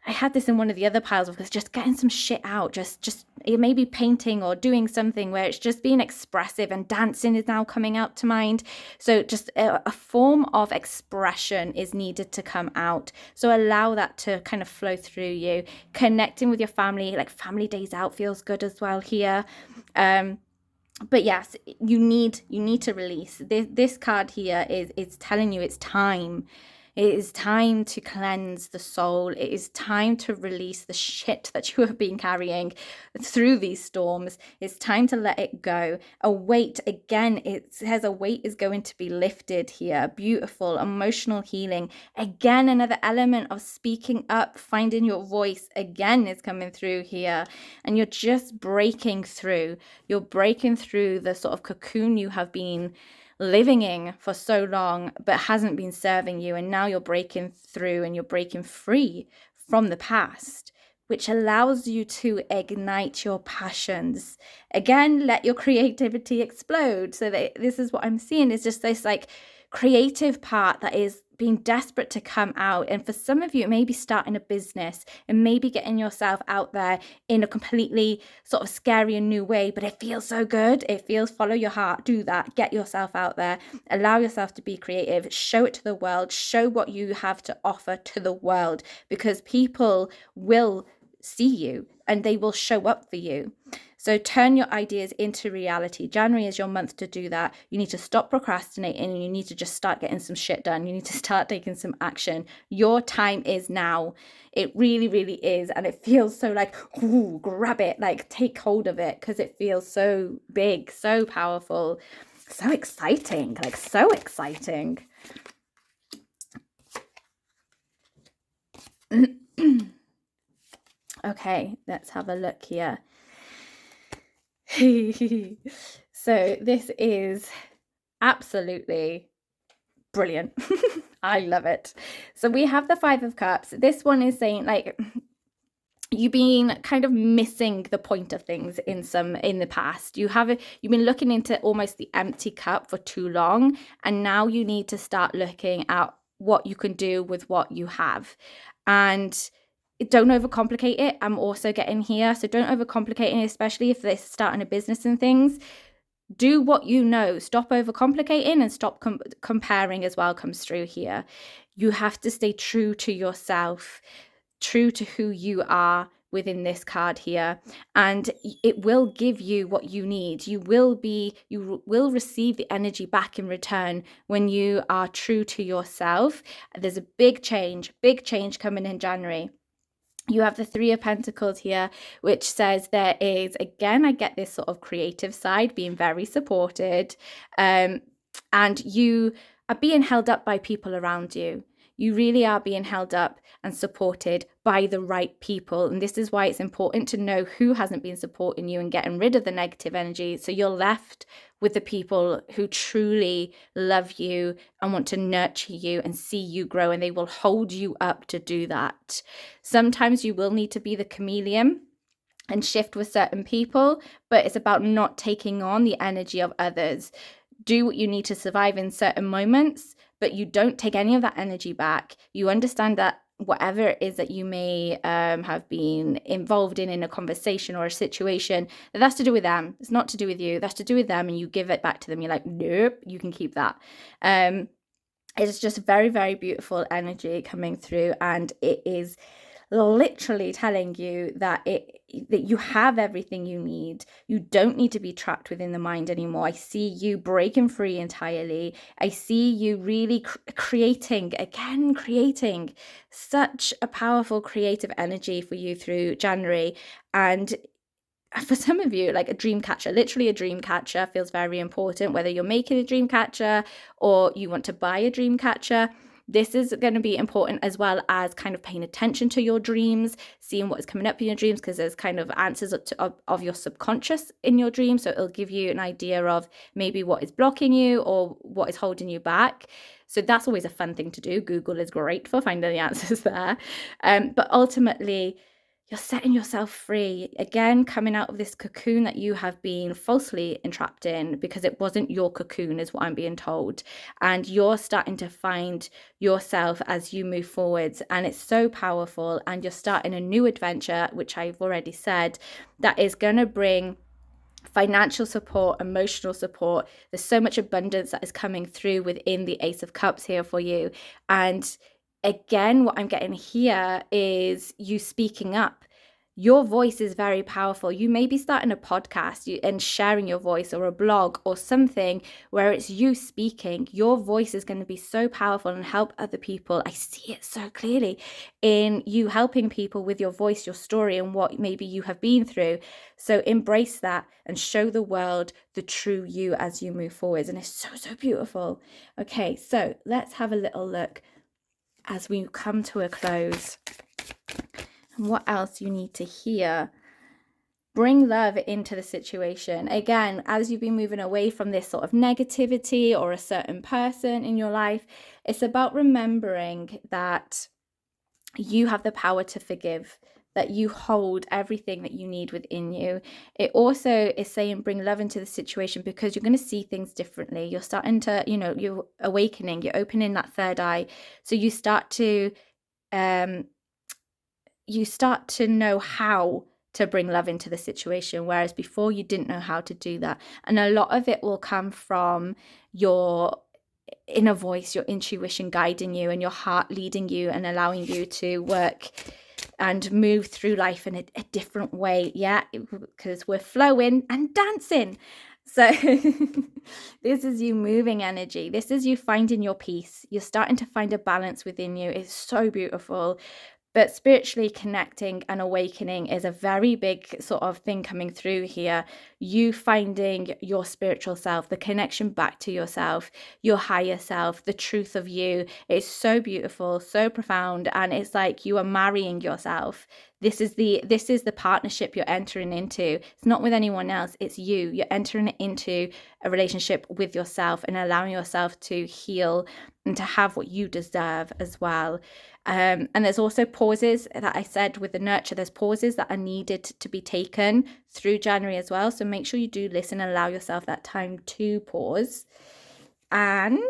I had this in one of the other piles, because just getting some shit out, just it may be painting or doing something where it's just being expressive, and dancing is now coming out to mind. So just a form of expression is needed to come out. So allow that to kind of flow through you. Connecting with your family, like family days out feels good as well here. But yes, you need to release. This card here is telling you it's time. It is time to cleanse the soul. It is time to release the shit that you have been carrying through these storms. It's time to let it go. A weight, again, it says a weight is going to be lifted here. Beautiful, emotional healing. Again, another element of speaking up, finding your voice, again, is coming through here. And you're just breaking through. You're breaking through the sort of cocoon you have been living in for so long but hasn't been serving you, and now you're breaking through and you're breaking free from the past, which allows you to ignite your passions again. Let your creativity explode. So that this is what I'm seeing, is just this like creative part that is being desperate to come out. And for some of you, it may be starting a business and maybe getting yourself out there in a completely sort of scary and new way, but it feels so good. It feels, follow your heart, do that, get yourself out there, allow yourself to be creative, show it to the world, show what you have to offer to the world, because people will see you and they will show up for you. So turn your ideas into reality. January is your month to do that. You need to stop procrastinating, and you need to just start getting some shit done. You need to start taking some action. Your time is now. It really, really is. And it feels so like, ooh, grab it, like take hold of it, because it feels so big, so powerful, so exciting, like so exciting. Okay, let's have a look here. So this is absolutely brilliant. I love it. So we have the 5 of Cups. This one is saying like you've been kind of missing the point of things in the past. You've been looking into almost the empty cup for too long, and now you need to start looking at what you can do with what you have. And don't overcomplicate it. I'm also getting here. So don't overcomplicate it, especially if they're starting a business and things. Do what you know. Stop overcomplicating and stop comparing as well comes through here. You have to stay true to yourself, true to who you are. within this card here, and it will give you what you need. You will receive the energy back in return when you are true to yourself. There's a big change coming in January. You have the Three of Pentacles here, which says there is, again, I get this sort of creative side being very supported, and you are being held up by people around you. You really are being held up and supported by the right people. And this is why it's important to know who hasn't been supporting you and getting rid of the negative energy. So you're left with the people who truly love you and want to nurture you and see you grow, and they will hold you up to do that. Sometimes you will need to be the chameleon and shift with certain people, but it's about not taking on the energy of others. Do what you need to survive in certain moments, but you don't take any of that energy back. You understand that whatever it is that you may have been involved in a conversation or a situation, that's to do with them. It's not to do with you. That's to do with them, and you give it back to them. You're like, nope, you can keep that. It's just very, very beautiful energy coming through, and it is literally telling you that you have everything you need. You don't need to be trapped within the mind anymore. I see you breaking free entirely. I see you really creating such a powerful creative energy for you through January. And for some of you, like a dream catcher, literally a dream catcher feels very important, whether you're making a dream catcher or you want to buy a dream catcher. This is going to be important, as well as kind of paying attention to your dreams, seeing what is coming up in your dreams, because there's kind of answers of your subconscious in your dreams. So it'll give you an idea of maybe what is blocking you or what is holding you back. So that's always a fun thing to do. Google is great for finding the answers there. But ultimately, you're setting yourself free, again, coming out of this cocoon that you have been falsely entrapped in, because it wasn't your cocoon, is what I'm being told. And you're starting to find yourself as you move forwards. And it's so powerful. And you're starting a new adventure, which I've already said, that is going to bring financial support, emotional support. There's so much abundance that is coming through within the Ace of Cups here for you. And again, what I'm getting here is you speaking up. Your voice is very powerful. You may be starting a podcast and sharing your voice, or a blog or something where it's you speaking. Your voice is going to be so powerful and help other people. I see it so clearly in you helping people with your voice, your story, and what maybe you have been through. So embrace that and show the world the true you as you move forwards. And it's so, so beautiful. Okay, so let's have a little look as we come to a close. And what else you need to hear. Bring love into the situation. Again, as you've been moving away from this sort of negativity or a certain person in your life, it's about remembering that you have the power to forgive, that you hold everything that you need within you. It also is saying bring love into the situation, because you're going to see things differently. You're starting to, you're awakening, you're opening that third eye. So you start to know how to bring love into the situation, whereas before you didn't know how to do that. And a lot of it will come from your inner voice, your intuition guiding you, and your heart leading you and allowing you to work and move through life in a different way. Yeah, because we're flowing and dancing. So this is you moving energy. This is you finding your peace. You're starting to find a balance within you. It's so beautiful. But spiritually connecting and awakening is a very big sort of thing coming through here. You finding your spiritual self, the connection back to yourself, your higher self, the truth of you. It's so beautiful, so profound. And it's like you are marrying yourself. This is the partnership you're entering into. It's not with anyone else. It's you. You're entering into a relationship with yourself and allowing yourself to heal and to have what you deserve as well. And there's also pauses that I said with the nurture. There's pauses that are needed to be taken through January as well. So make sure you do listen and allow yourself that time to pause. And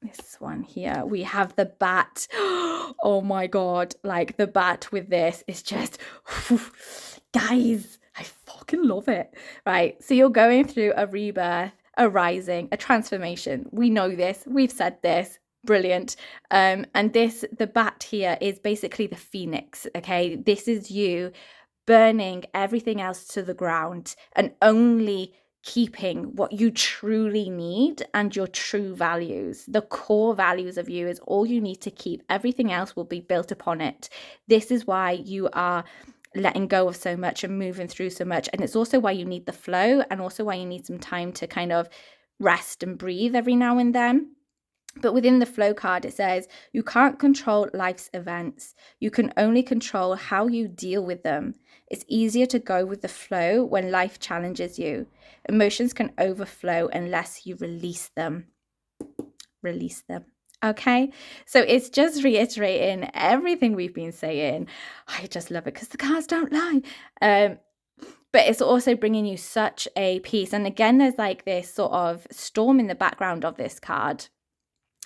this one here, we have the bat. Oh my God, like the bat with this is just, guys, I fucking love it. Right, so you're going through a rebirth, a rising, a transformation. We know this, we've said this. Brilliant. And the bat here is basically the phoenix. Okay, this is you burning everything else to the ground and only keeping what you truly need and your true values. The core values of you is all you need to keep. Everything else will be built upon it. This is why you are letting go of so much and moving through so much. And it's also why you need the flow, and also why you need some time to kind of rest and breathe every now and then. But within the flow card, it says, you can't control life's events. You can only control how you deal with them. It's easier to go with the flow when life challenges you. Emotions can overflow unless you release them. Release them. Okay, so it's just reiterating everything we've been saying. I just love it because the cards don't lie. But it's also bringing you such a peace. And again, there's like this sort of storm in the background of this card,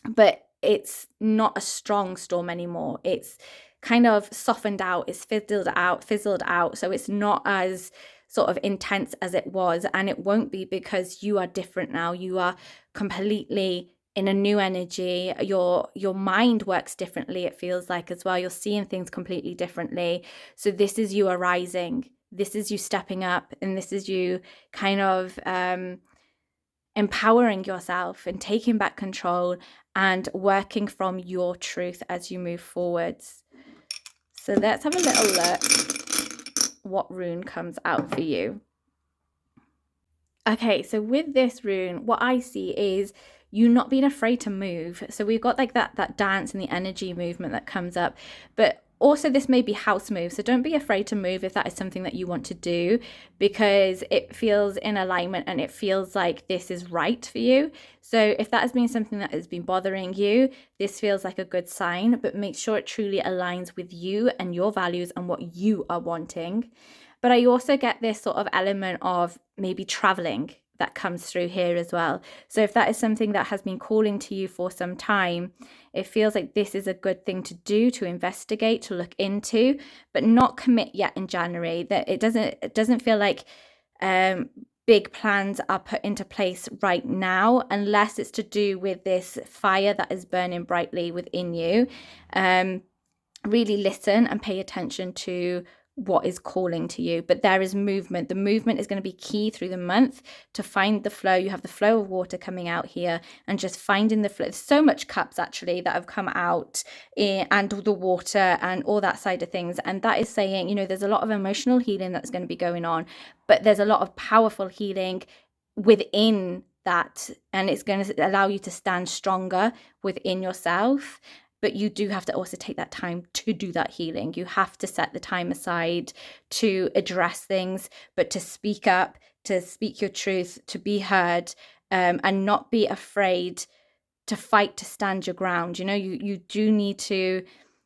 but it's not a strong storm anymore. It's kind of softened out, it's fizzled out. So it's not as sort of intense as it was. And it won't be, because you are different now. You are completely in a new energy. Your mind works differently, it feels like, as well. You're seeing things completely differently. So this is you arising. This is you stepping up, and this is you kind of empowering yourself and taking back control and working from your truth as you move forwards. So let's have a little look what rune comes out for you. Okay, so with this rune, what I see is you not being afraid to move. So we've got like that dance and the energy movement that comes up, but also this may be house move. So don't be afraid to move if that is something that you want to do, because it feels in alignment and it feels like this is right for you. So if that has been something that has been bothering you, this feels like a good sign, but make sure it truly aligns with you and your values and what you are wanting. But I also get this sort of element of maybe traveling that comes through here as well. So if that is something that has been calling to you for some time, it feels like this is a good thing to do, to investigate, to look into, but not commit yet in January. That it doesn't feel like big plans are put into place right now, unless it's to do with this fire that is burning brightly within you. Really listen and pay attention to what is calling to you. But there is movement. The movement is going to be key through the month to find the flow. You have the flow of water coming out here, and just finding the flow. There's so much cups actually that have come out, and the water and all that side of things. And that is saying, there's a lot of emotional healing that's going to be going on, but there's a lot of powerful healing within that, and it's going to allow you to stand stronger within yourself. But you do have to also take that time to do that healing. You have to set the time aside to address things, but to speak up, to speak your truth, to be heard, and not be afraid to fight, to stand your ground. You do need to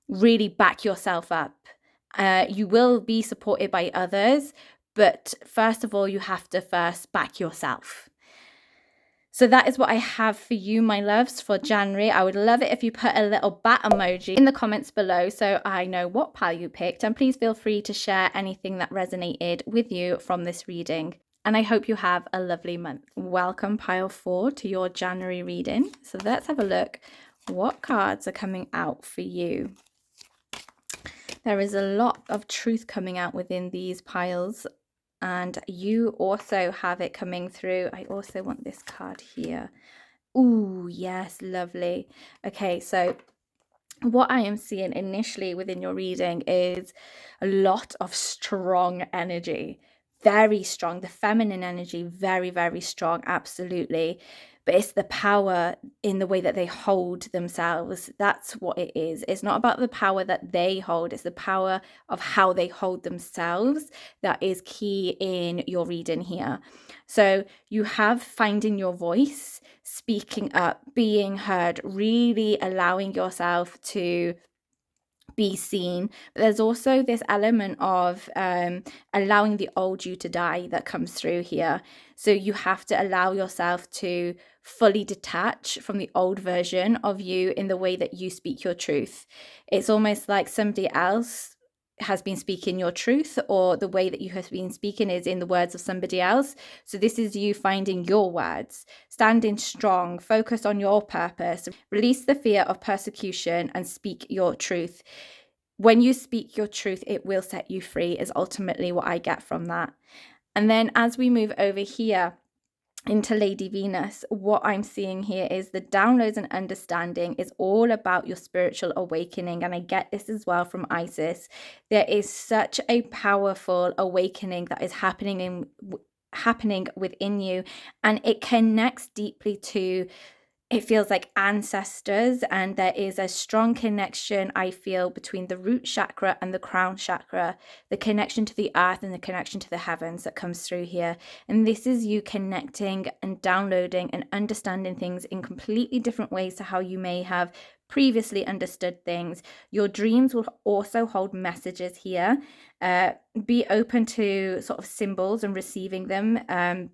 really back yourself up. You will be supported by others, but first of all, you have to first back yourself. So that is what I have for you, my loves, for January. I would love it if you put a little bat emoji in the comments below so I know what pile you picked. And please feel free to share anything that resonated with you from this reading. And I hope you have a lovely month. Welcome, pile 4, to your January reading. So let's have a look what cards are coming out for you. There is a lot of truth coming out within these piles. And you also have it coming through. I also want this card here. Ooh, yes, lovely. Okay, so what I am seeing initially within your reading is a lot of strong energy. Very strong. The feminine energy, very, very strong, absolutely. But it's the power in the way that they hold themselves. That's what it is. It's not about the power that they hold. It's the power of how they hold themselves that is key in your reading here. So you have finding your voice, speaking up, being heard, really allowing yourself to be seen. But there's also this element of allowing the old you to die that comes through here. So you have to allow yourself to fully detach from the old version of you in the way that you speak your truth. It's almost like somebody else has been speaking your truth, or the way that you have been speaking is in the words of somebody else. So this is you finding your words, standing strong, focus on your purpose, release the fear of persecution and speak your truth. When you speak your truth, it will set you free, is ultimately what I get from that. And then as we move over here into Lady Venus, what I'm seeing here is the downloads and understanding is all about your spiritual awakening. And I get this as well from Isis. There is such a powerful awakening that is happening within you, and it connects deeply to, it feels like, ancestors, and there is a strong connection, I feel, between the root chakra and the crown chakra, the connection to the earth and the connection to the heavens that comes through here. And this is you connecting and downloading and understanding things in completely different ways to how you may have previously understood things. Your dreams will also hold messages here. Be open to sort of symbols and receiving them.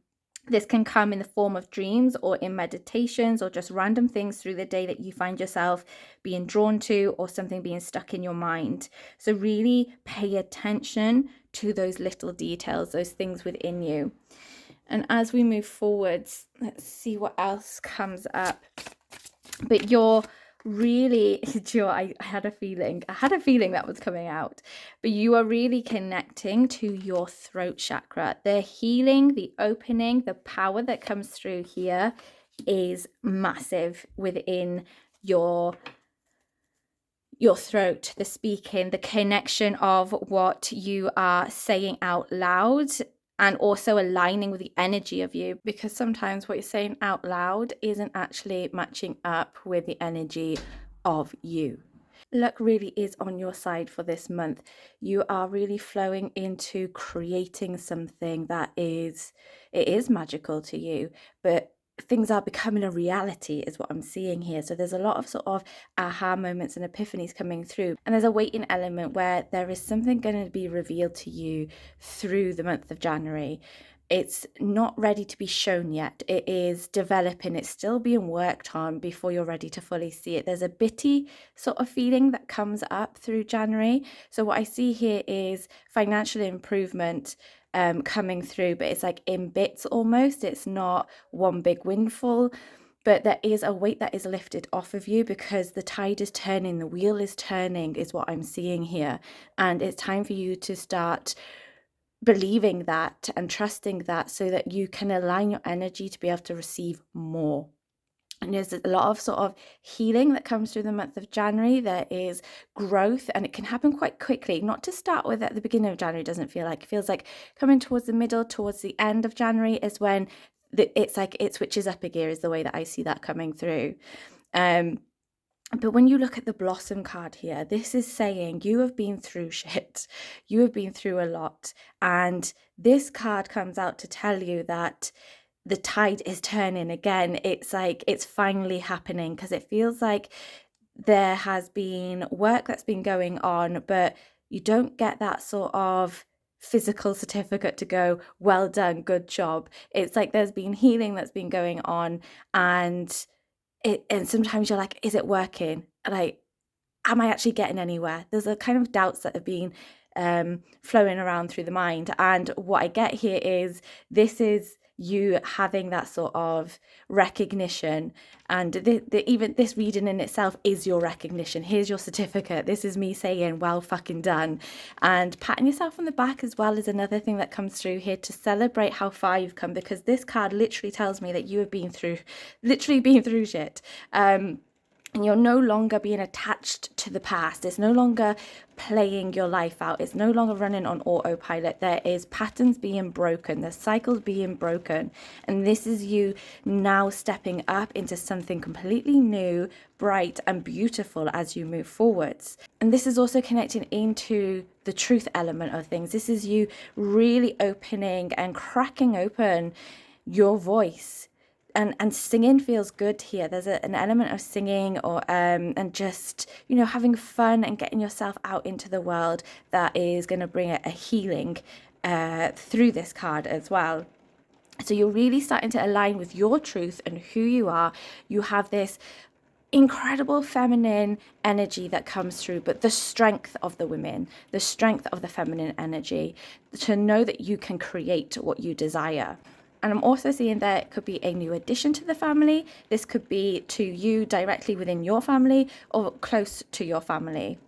This can come in the form of dreams or in meditations or just random things through the day that you find yourself being drawn to, or something being stuck in your mind. So really pay attention to those little details, those things within you. And as we move forwards, let's see what else comes up. But you're really, I had a feeling that was coming out, but you are really connecting to your throat chakra. The healing, the opening, the power that comes through here is massive within your throat, the speaking, the connection of what you are saying out loud, and also aligning with the energy of you, because sometimes what you're saying out loud isn't actually matching up with the energy of you. Luck really is on your side for this month. You are really flowing into creating something that is magical to you, but things are becoming a reality is what I'm seeing here. So there's a lot of sort of aha moments and epiphanies coming through, and there's a waiting element where there is something going to be revealed to you through the month of January. It's not ready to be shown yet. It is developing. It's still being worked on before you're ready to fully see it. There's a bitty sort of feeling that comes up through January. So what I see here is financial improvement coming through, but it's like in bits almost. It's not one big windfall, but there is a weight that is lifted off of you because the tide is turning, the wheel is turning, is what I'm seeing here. And it's time for you to start believing that and trusting that, so that you can align your energy to be able to receive more. And there's a lot of sort of healing that comes through the month of January. There is growth, and it can happen quite quickly. Not to start with at the beginning of January, doesn't feel like. It feels like coming towards the middle, towards the end of January is when it's like it switches up a gear, is the way that I see that coming through. But when you look at the Blossom card here, this is saying you have been through shit. You have been through a lot. And this card comes out to tell you that the tide is turning again. It's like it's finally happening, because it feels like there has been work that's been going on, but you don't get that sort of physical certificate to go, well done, good job. It's like there's been healing that's been going on, and sometimes you're like, is it working? Like, am I actually getting anywhere? There's a kind of doubts that have been flowing around through the mind. And what I get here is this is you having that sort of recognition. And even this reading in itself is your recognition. Here's your certificate. This is me saying, well fucking done. And patting yourself on the back as well is another thing that comes through here, to celebrate how far you've come, because this card literally tells me that you have been through shit. And you're no longer being attached to the past. It's no longer playing your life out. It's no longer running on autopilot. There is patterns being broken. There's cycles being broken. And this is you now stepping up into something completely new, bright and beautiful as you move forwards. And this is also connecting into the truth element of things. This is you really opening and cracking open your voice. And singing feels good here. There's an element of singing, or and just, having fun and getting yourself out into the world that is going to bring a healing through this card as well. So you're really starting to align with your truth and who you are. You have this incredible feminine energy that comes through, but the strength of the women, the strength of the feminine energy, to know that you can create what you desire. And I'm also seeing there it could be a new addition to the family. This could be to you directly within your family or close to your family.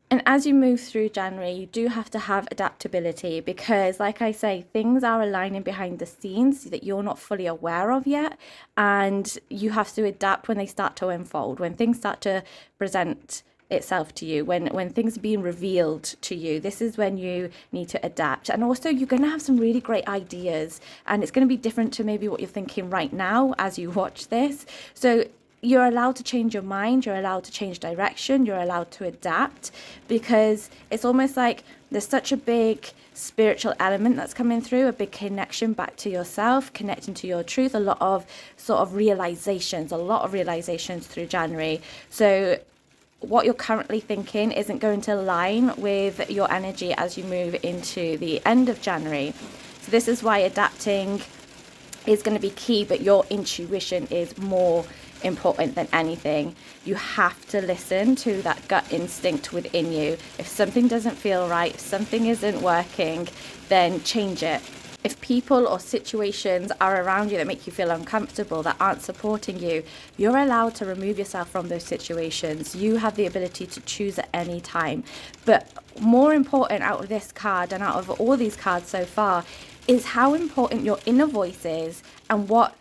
And as you move through January, you do have to have adaptability because, like I say, things are aligning behind the scenes that you're not fully aware of yet. And you have to adapt when they start to unfold, when things start to present itself to you, when things are being revealed to you. This is when you need to adapt. And also, you're going to have some really great ideas, and it's going to be different to maybe what you're thinking right now as you watch this. So you're allowed to change your mind, you're allowed to change direction, you're allowed to adapt, because it's almost like there's such a big spiritual element that's coming through, a big connection back to yourself, connecting to your truth, a lot of realizations through January. So what you're currently thinking isn't going to align with your energy as you move into the end of January. So this is why adapting is going to be key, but your intuition is more important than anything. You have to listen to that gut instinct within you. If something doesn't feel right, if something isn't working, then change it. If people or situations are around you that make you feel uncomfortable, that aren't supporting you, you're allowed to remove yourself from those situations. You have the ability to choose at any time. But more important out of this card and out of all these cards so far is how important your inner voice is, and what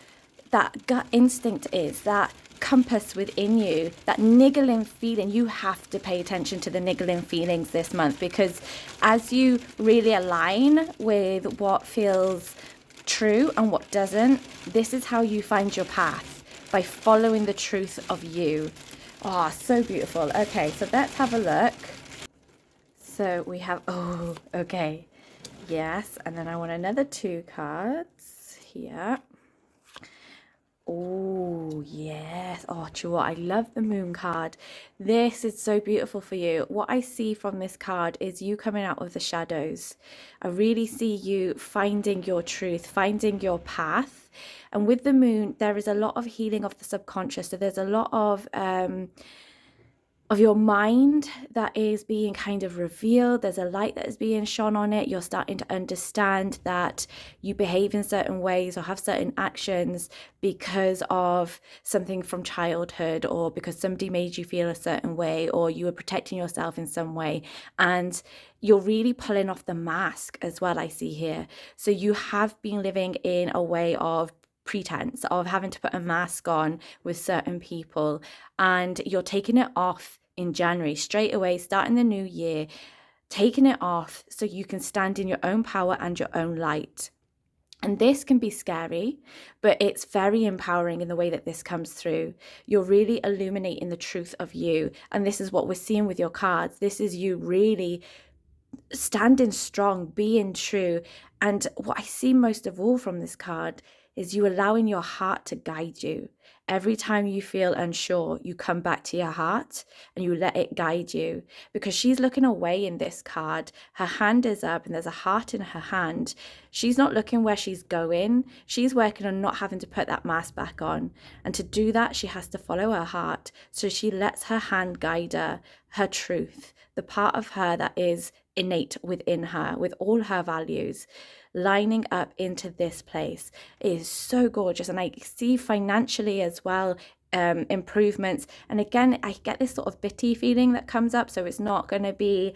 that gut instinct is, that compass within you, that niggling feeling. You have to pay attention to the niggling feelings this month, because as you really align with what feels true and what doesn't, this is how you find your path, by following the truth of you. Oh, so beautiful. Okay, so let's have a look. So we have, oh, okay. Yes, and then I want another 2 cards here. Oh, yes. Oh, do you know what? I love the moon card. This is so beautiful for you. What I see from this card is you coming out of the shadows. I really see you finding your truth, finding your path. And with the moon, there is a lot of healing of the subconscious. So there's a lot of your mind that is being kind of revealed. There's a light that is being shone on it. You're starting to understand that you behave in certain ways or have certain actions because of something from childhood, or because somebody made you feel a certain way, or you were protecting yourself in some way. And you're really pulling off the mask as well, I see here. So you have been living in a way of pretense, of having to put a mask on with certain people, and you're taking it off in January straight away, starting the new year, taking it off so you can stand in your own power and your own light. And this can be scary, but it's very empowering in the way that this comes through. You're really illuminating the truth of you, and this is what we're seeing with your cards. This is you really standing strong, being true. And what I see most of all from this card is you allowing your heart to guide you. Every time you feel unsure, you come back to your heart and you let it guide you, because she's looking away in this card. Her hand is up and there's a heart in her hand. She's not looking where she's going. She's working on not having to put that mask back on. And to do that, she has to follow her heart. So she lets her hand guide her truth, the part of her that is innate within her, with all her values, lining up into this place. It is so gorgeous. And I see financially as well, improvements. And again, I get this sort of bitty feeling that comes up. So it's not going to be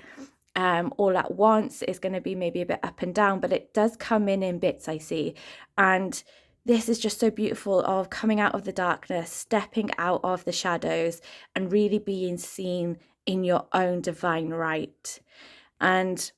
all at once. It's going to be maybe a bit up and down, but it does come in bits, I see. And this is just so beautiful, of coming out of the darkness, stepping out of the shadows, and really being seen in your own divine right. And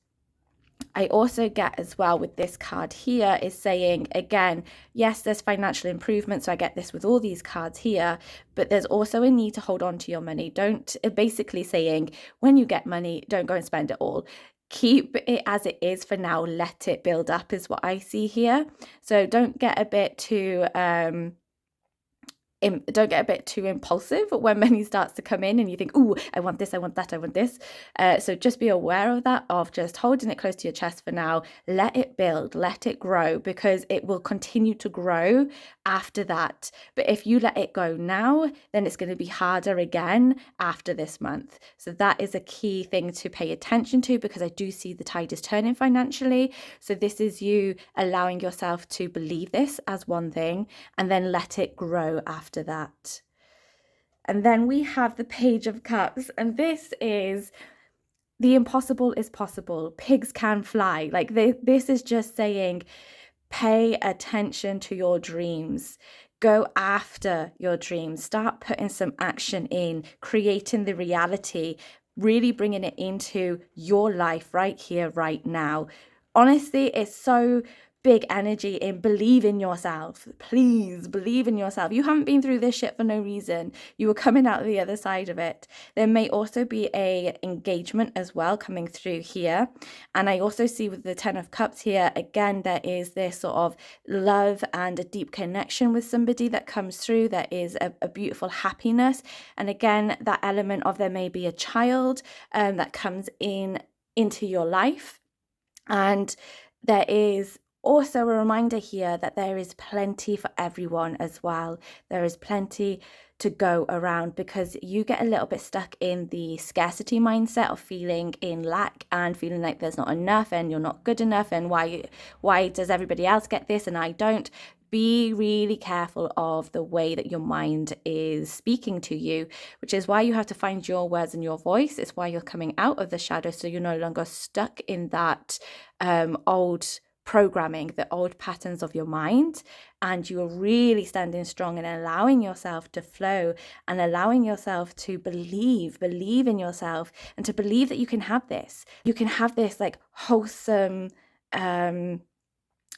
I also get as well with this card here is saying, again, yes, there's financial improvement. So I get this with all these cards here, but there's also a need to hold on to your money. Don't, basically saying, when you get money, don't go and spend it all. Keep it as it is for now. Let it build up is what I see here. So don't get a bit too don't get a bit too impulsive when money starts to come in and you think, oh, I want this, I want that, I want this. So just be aware of that, of just holding it close to your chest for now. Let it build, let it grow, because it will continue to grow after that. But if you let it go now, then it's going to be harder again after this month. So that is a key thing to pay attention to, because I do see the tide is turning financially. So this is you allowing yourself to believe this as one thing and then let it grow after that. And then we have the Page of Cups, and this is the impossible is possible. Pigs can fly. Like this is just saying, pay attention to your dreams. Go after your dreams. Start putting some action in, creating the reality, really bringing it into your life right here, right now. Honestly, it's so big energy in believe in yourself. Please believe in yourself. You haven't been through this shit for no reason. You were coming out the other side of it. There may also be a engagement as well coming through here. And I also see with the 10 of Cups here, again, there is this sort of love and a deep connection with somebody that comes through. There is a beautiful happiness. And again, that element of there may be a child that comes into your life. And there is also a reminder here that there is plenty for everyone as well. There is plenty to go around, because you get a little bit stuck in the scarcity mindset of feeling in lack and feeling like there's not enough and you're not good enough, and why does everybody else get this and I don't. Be really careful of the way that your mind is speaking to you, which is why you have to find your words and your voice. It's why you're coming out of the shadow, so you're no longer stuck in that old programming, the old patterns of your mind, and you are really standing strong and allowing yourself to flow and allowing yourself to believe in yourself, and to believe that you can have this. You can have this like wholesome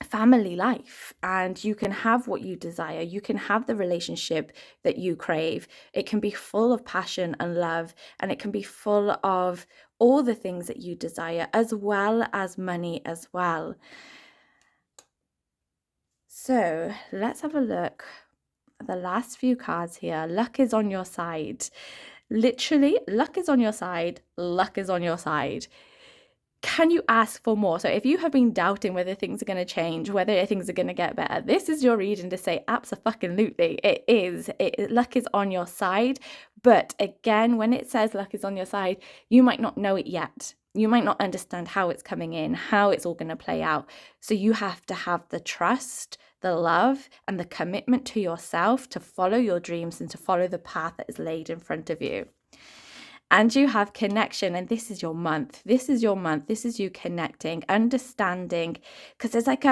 family life, and you can have what you desire. You can have the relationship that you crave. It can be full of passion and love, and it can be full of all the things that you desire, as well as money as well. So let's have a look at the last few cards here. Luck is on your side. Literally, luck is on your side. Luck is on your side. Can you ask for more? So if you have been doubting whether things are going to change, whether things are going to get better, this is your reading to say abso-fucking-lutely. It is. Luck is on your side. But again, when it says luck is on your side, you might not know it yet. You might not understand how it's coming in, how it's all going to play out. So you have to have the trust, the love, and the commitment to yourself to follow your dreams and to follow the path that is laid in front of you. And you have connection, and this is your month. This is your month. This is you connecting, understanding, because there's like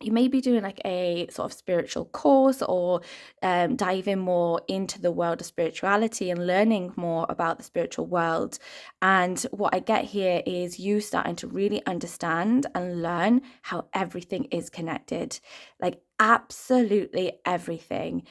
you may be doing like a sort of spiritual course, or diving more into the world of spirituality and learning more about the spiritual world. And what I get here is you starting to really understand and learn how everything is connected, like absolutely everything.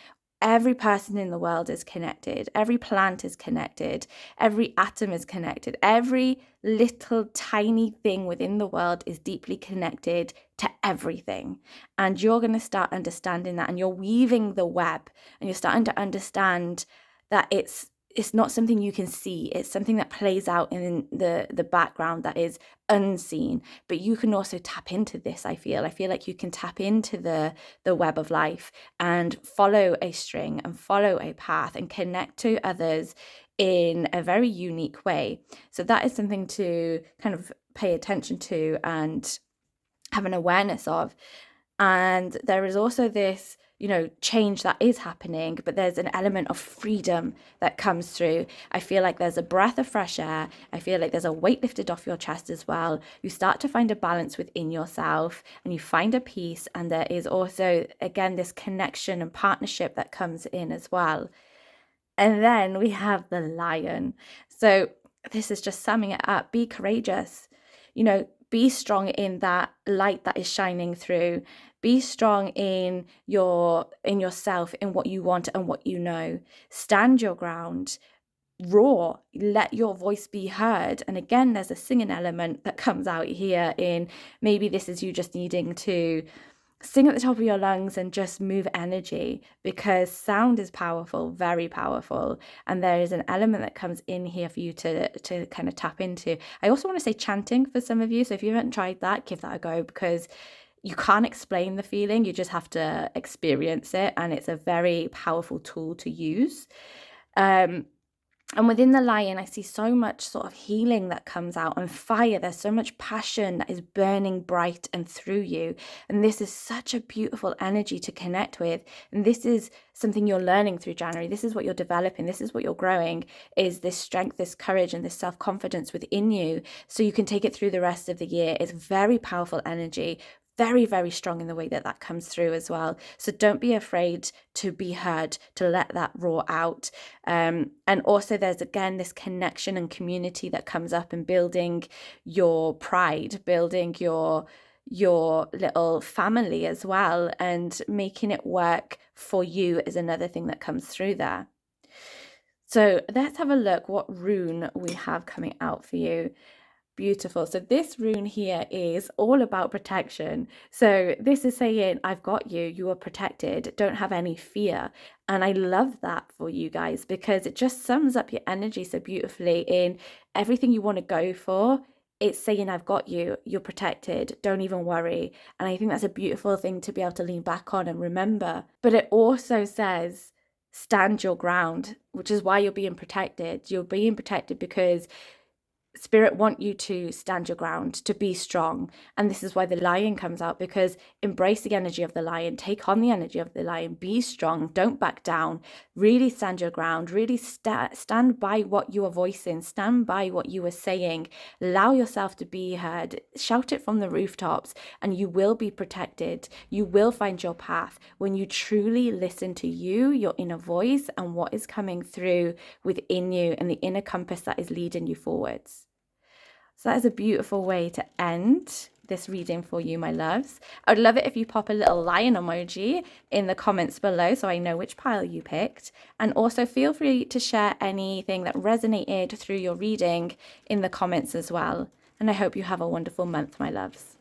Every person in the world is connected. Every plant is connected. Every atom is connected. Every little tiny thing within the world is deeply connected to everything. And you're going to start understanding that, and you're weaving the web, and you're starting to understand that it's not something you can see. It's something that plays out in the background that is unseen. But you can also tap into this, I feel like you can tap into the web of life and follow a string and follow a path and connect to others in a very unique way. So that is something to kind of pay attention to and have an awareness of. And there is also this, change that is happening, but there's an element of freedom that comes through. I feel like there's a breath of fresh air. I feel like there's a weight lifted off your chest as well. You start to find a balance within yourself, and you find a peace. And there is also, again, this connection and partnership that comes in as well. And then we have the Lion. So this is just summing it up. Be courageous. Be strong in that light that is shining through. Be strong in yourself, in what you want and what you know. Stand your ground. Roar. Let your voice be heard. And again, there's a singing element that comes out here in maybe this is you just needing to sing at the top of your lungs and just move energy, because sound is powerful, very powerful. And there is an element that comes in here for you to kind of tap into. I also want to say chanting for some of you. So if you haven't tried that, give that a go, because you can't explain the feeling. You just have to experience it. And it's a very powerful tool to use. And within the lion, I see so much sort of healing that comes out, and fire. There's so much passion that is burning bright and through you. And this is such a beautiful energy to connect with. And this is something you're learning through January. This is what you're developing. This is what you're growing, is this strength, this courage, and this self-confidence within you. So you can take it through the rest of the year. It's very powerful energy. Very, very strong in the way that that comes through as well. So don't be afraid to be heard, to let that roar out. And also there's, again, this connection and community that comes up, and building your pride, building your little family as well, and making it work for you is another thing that comes through there. So let's have a look what rune we have coming out for you. Beautiful. So this rune here is all about protection. So this is saying, I've got you, you are protected, don't have any fear. And I love that for you guys, because it just sums up your energy so beautifully. In everything you want to go for, it's saying, I've got you, you're protected, don't even worry. And I think that's a beautiful thing to be able to lean back on and remember. But it also says, stand your ground, which is why you're being protected. You're being protected because Spirit want you to stand your ground, to be strong. And this is why the lion comes out, because embrace the energy of the lion, take on the energy of the lion, be strong, don't back down, really stand your ground, really stand by what you are voicing, stand by what you are saying, allow yourself to be heard, shout it from the rooftops, and you will be protected. You will find your path when you truly listen to you, your inner voice, and what is coming through within you, and the inner compass that is leading you forwards. So that is a beautiful way to end this reading for you, my loves. I would love it if you pop a little lion emoji in the comments below so I know which pile you picked. And also feel free to share anything that resonated through your reading in the comments as well. And I hope you have a wonderful month, my loves.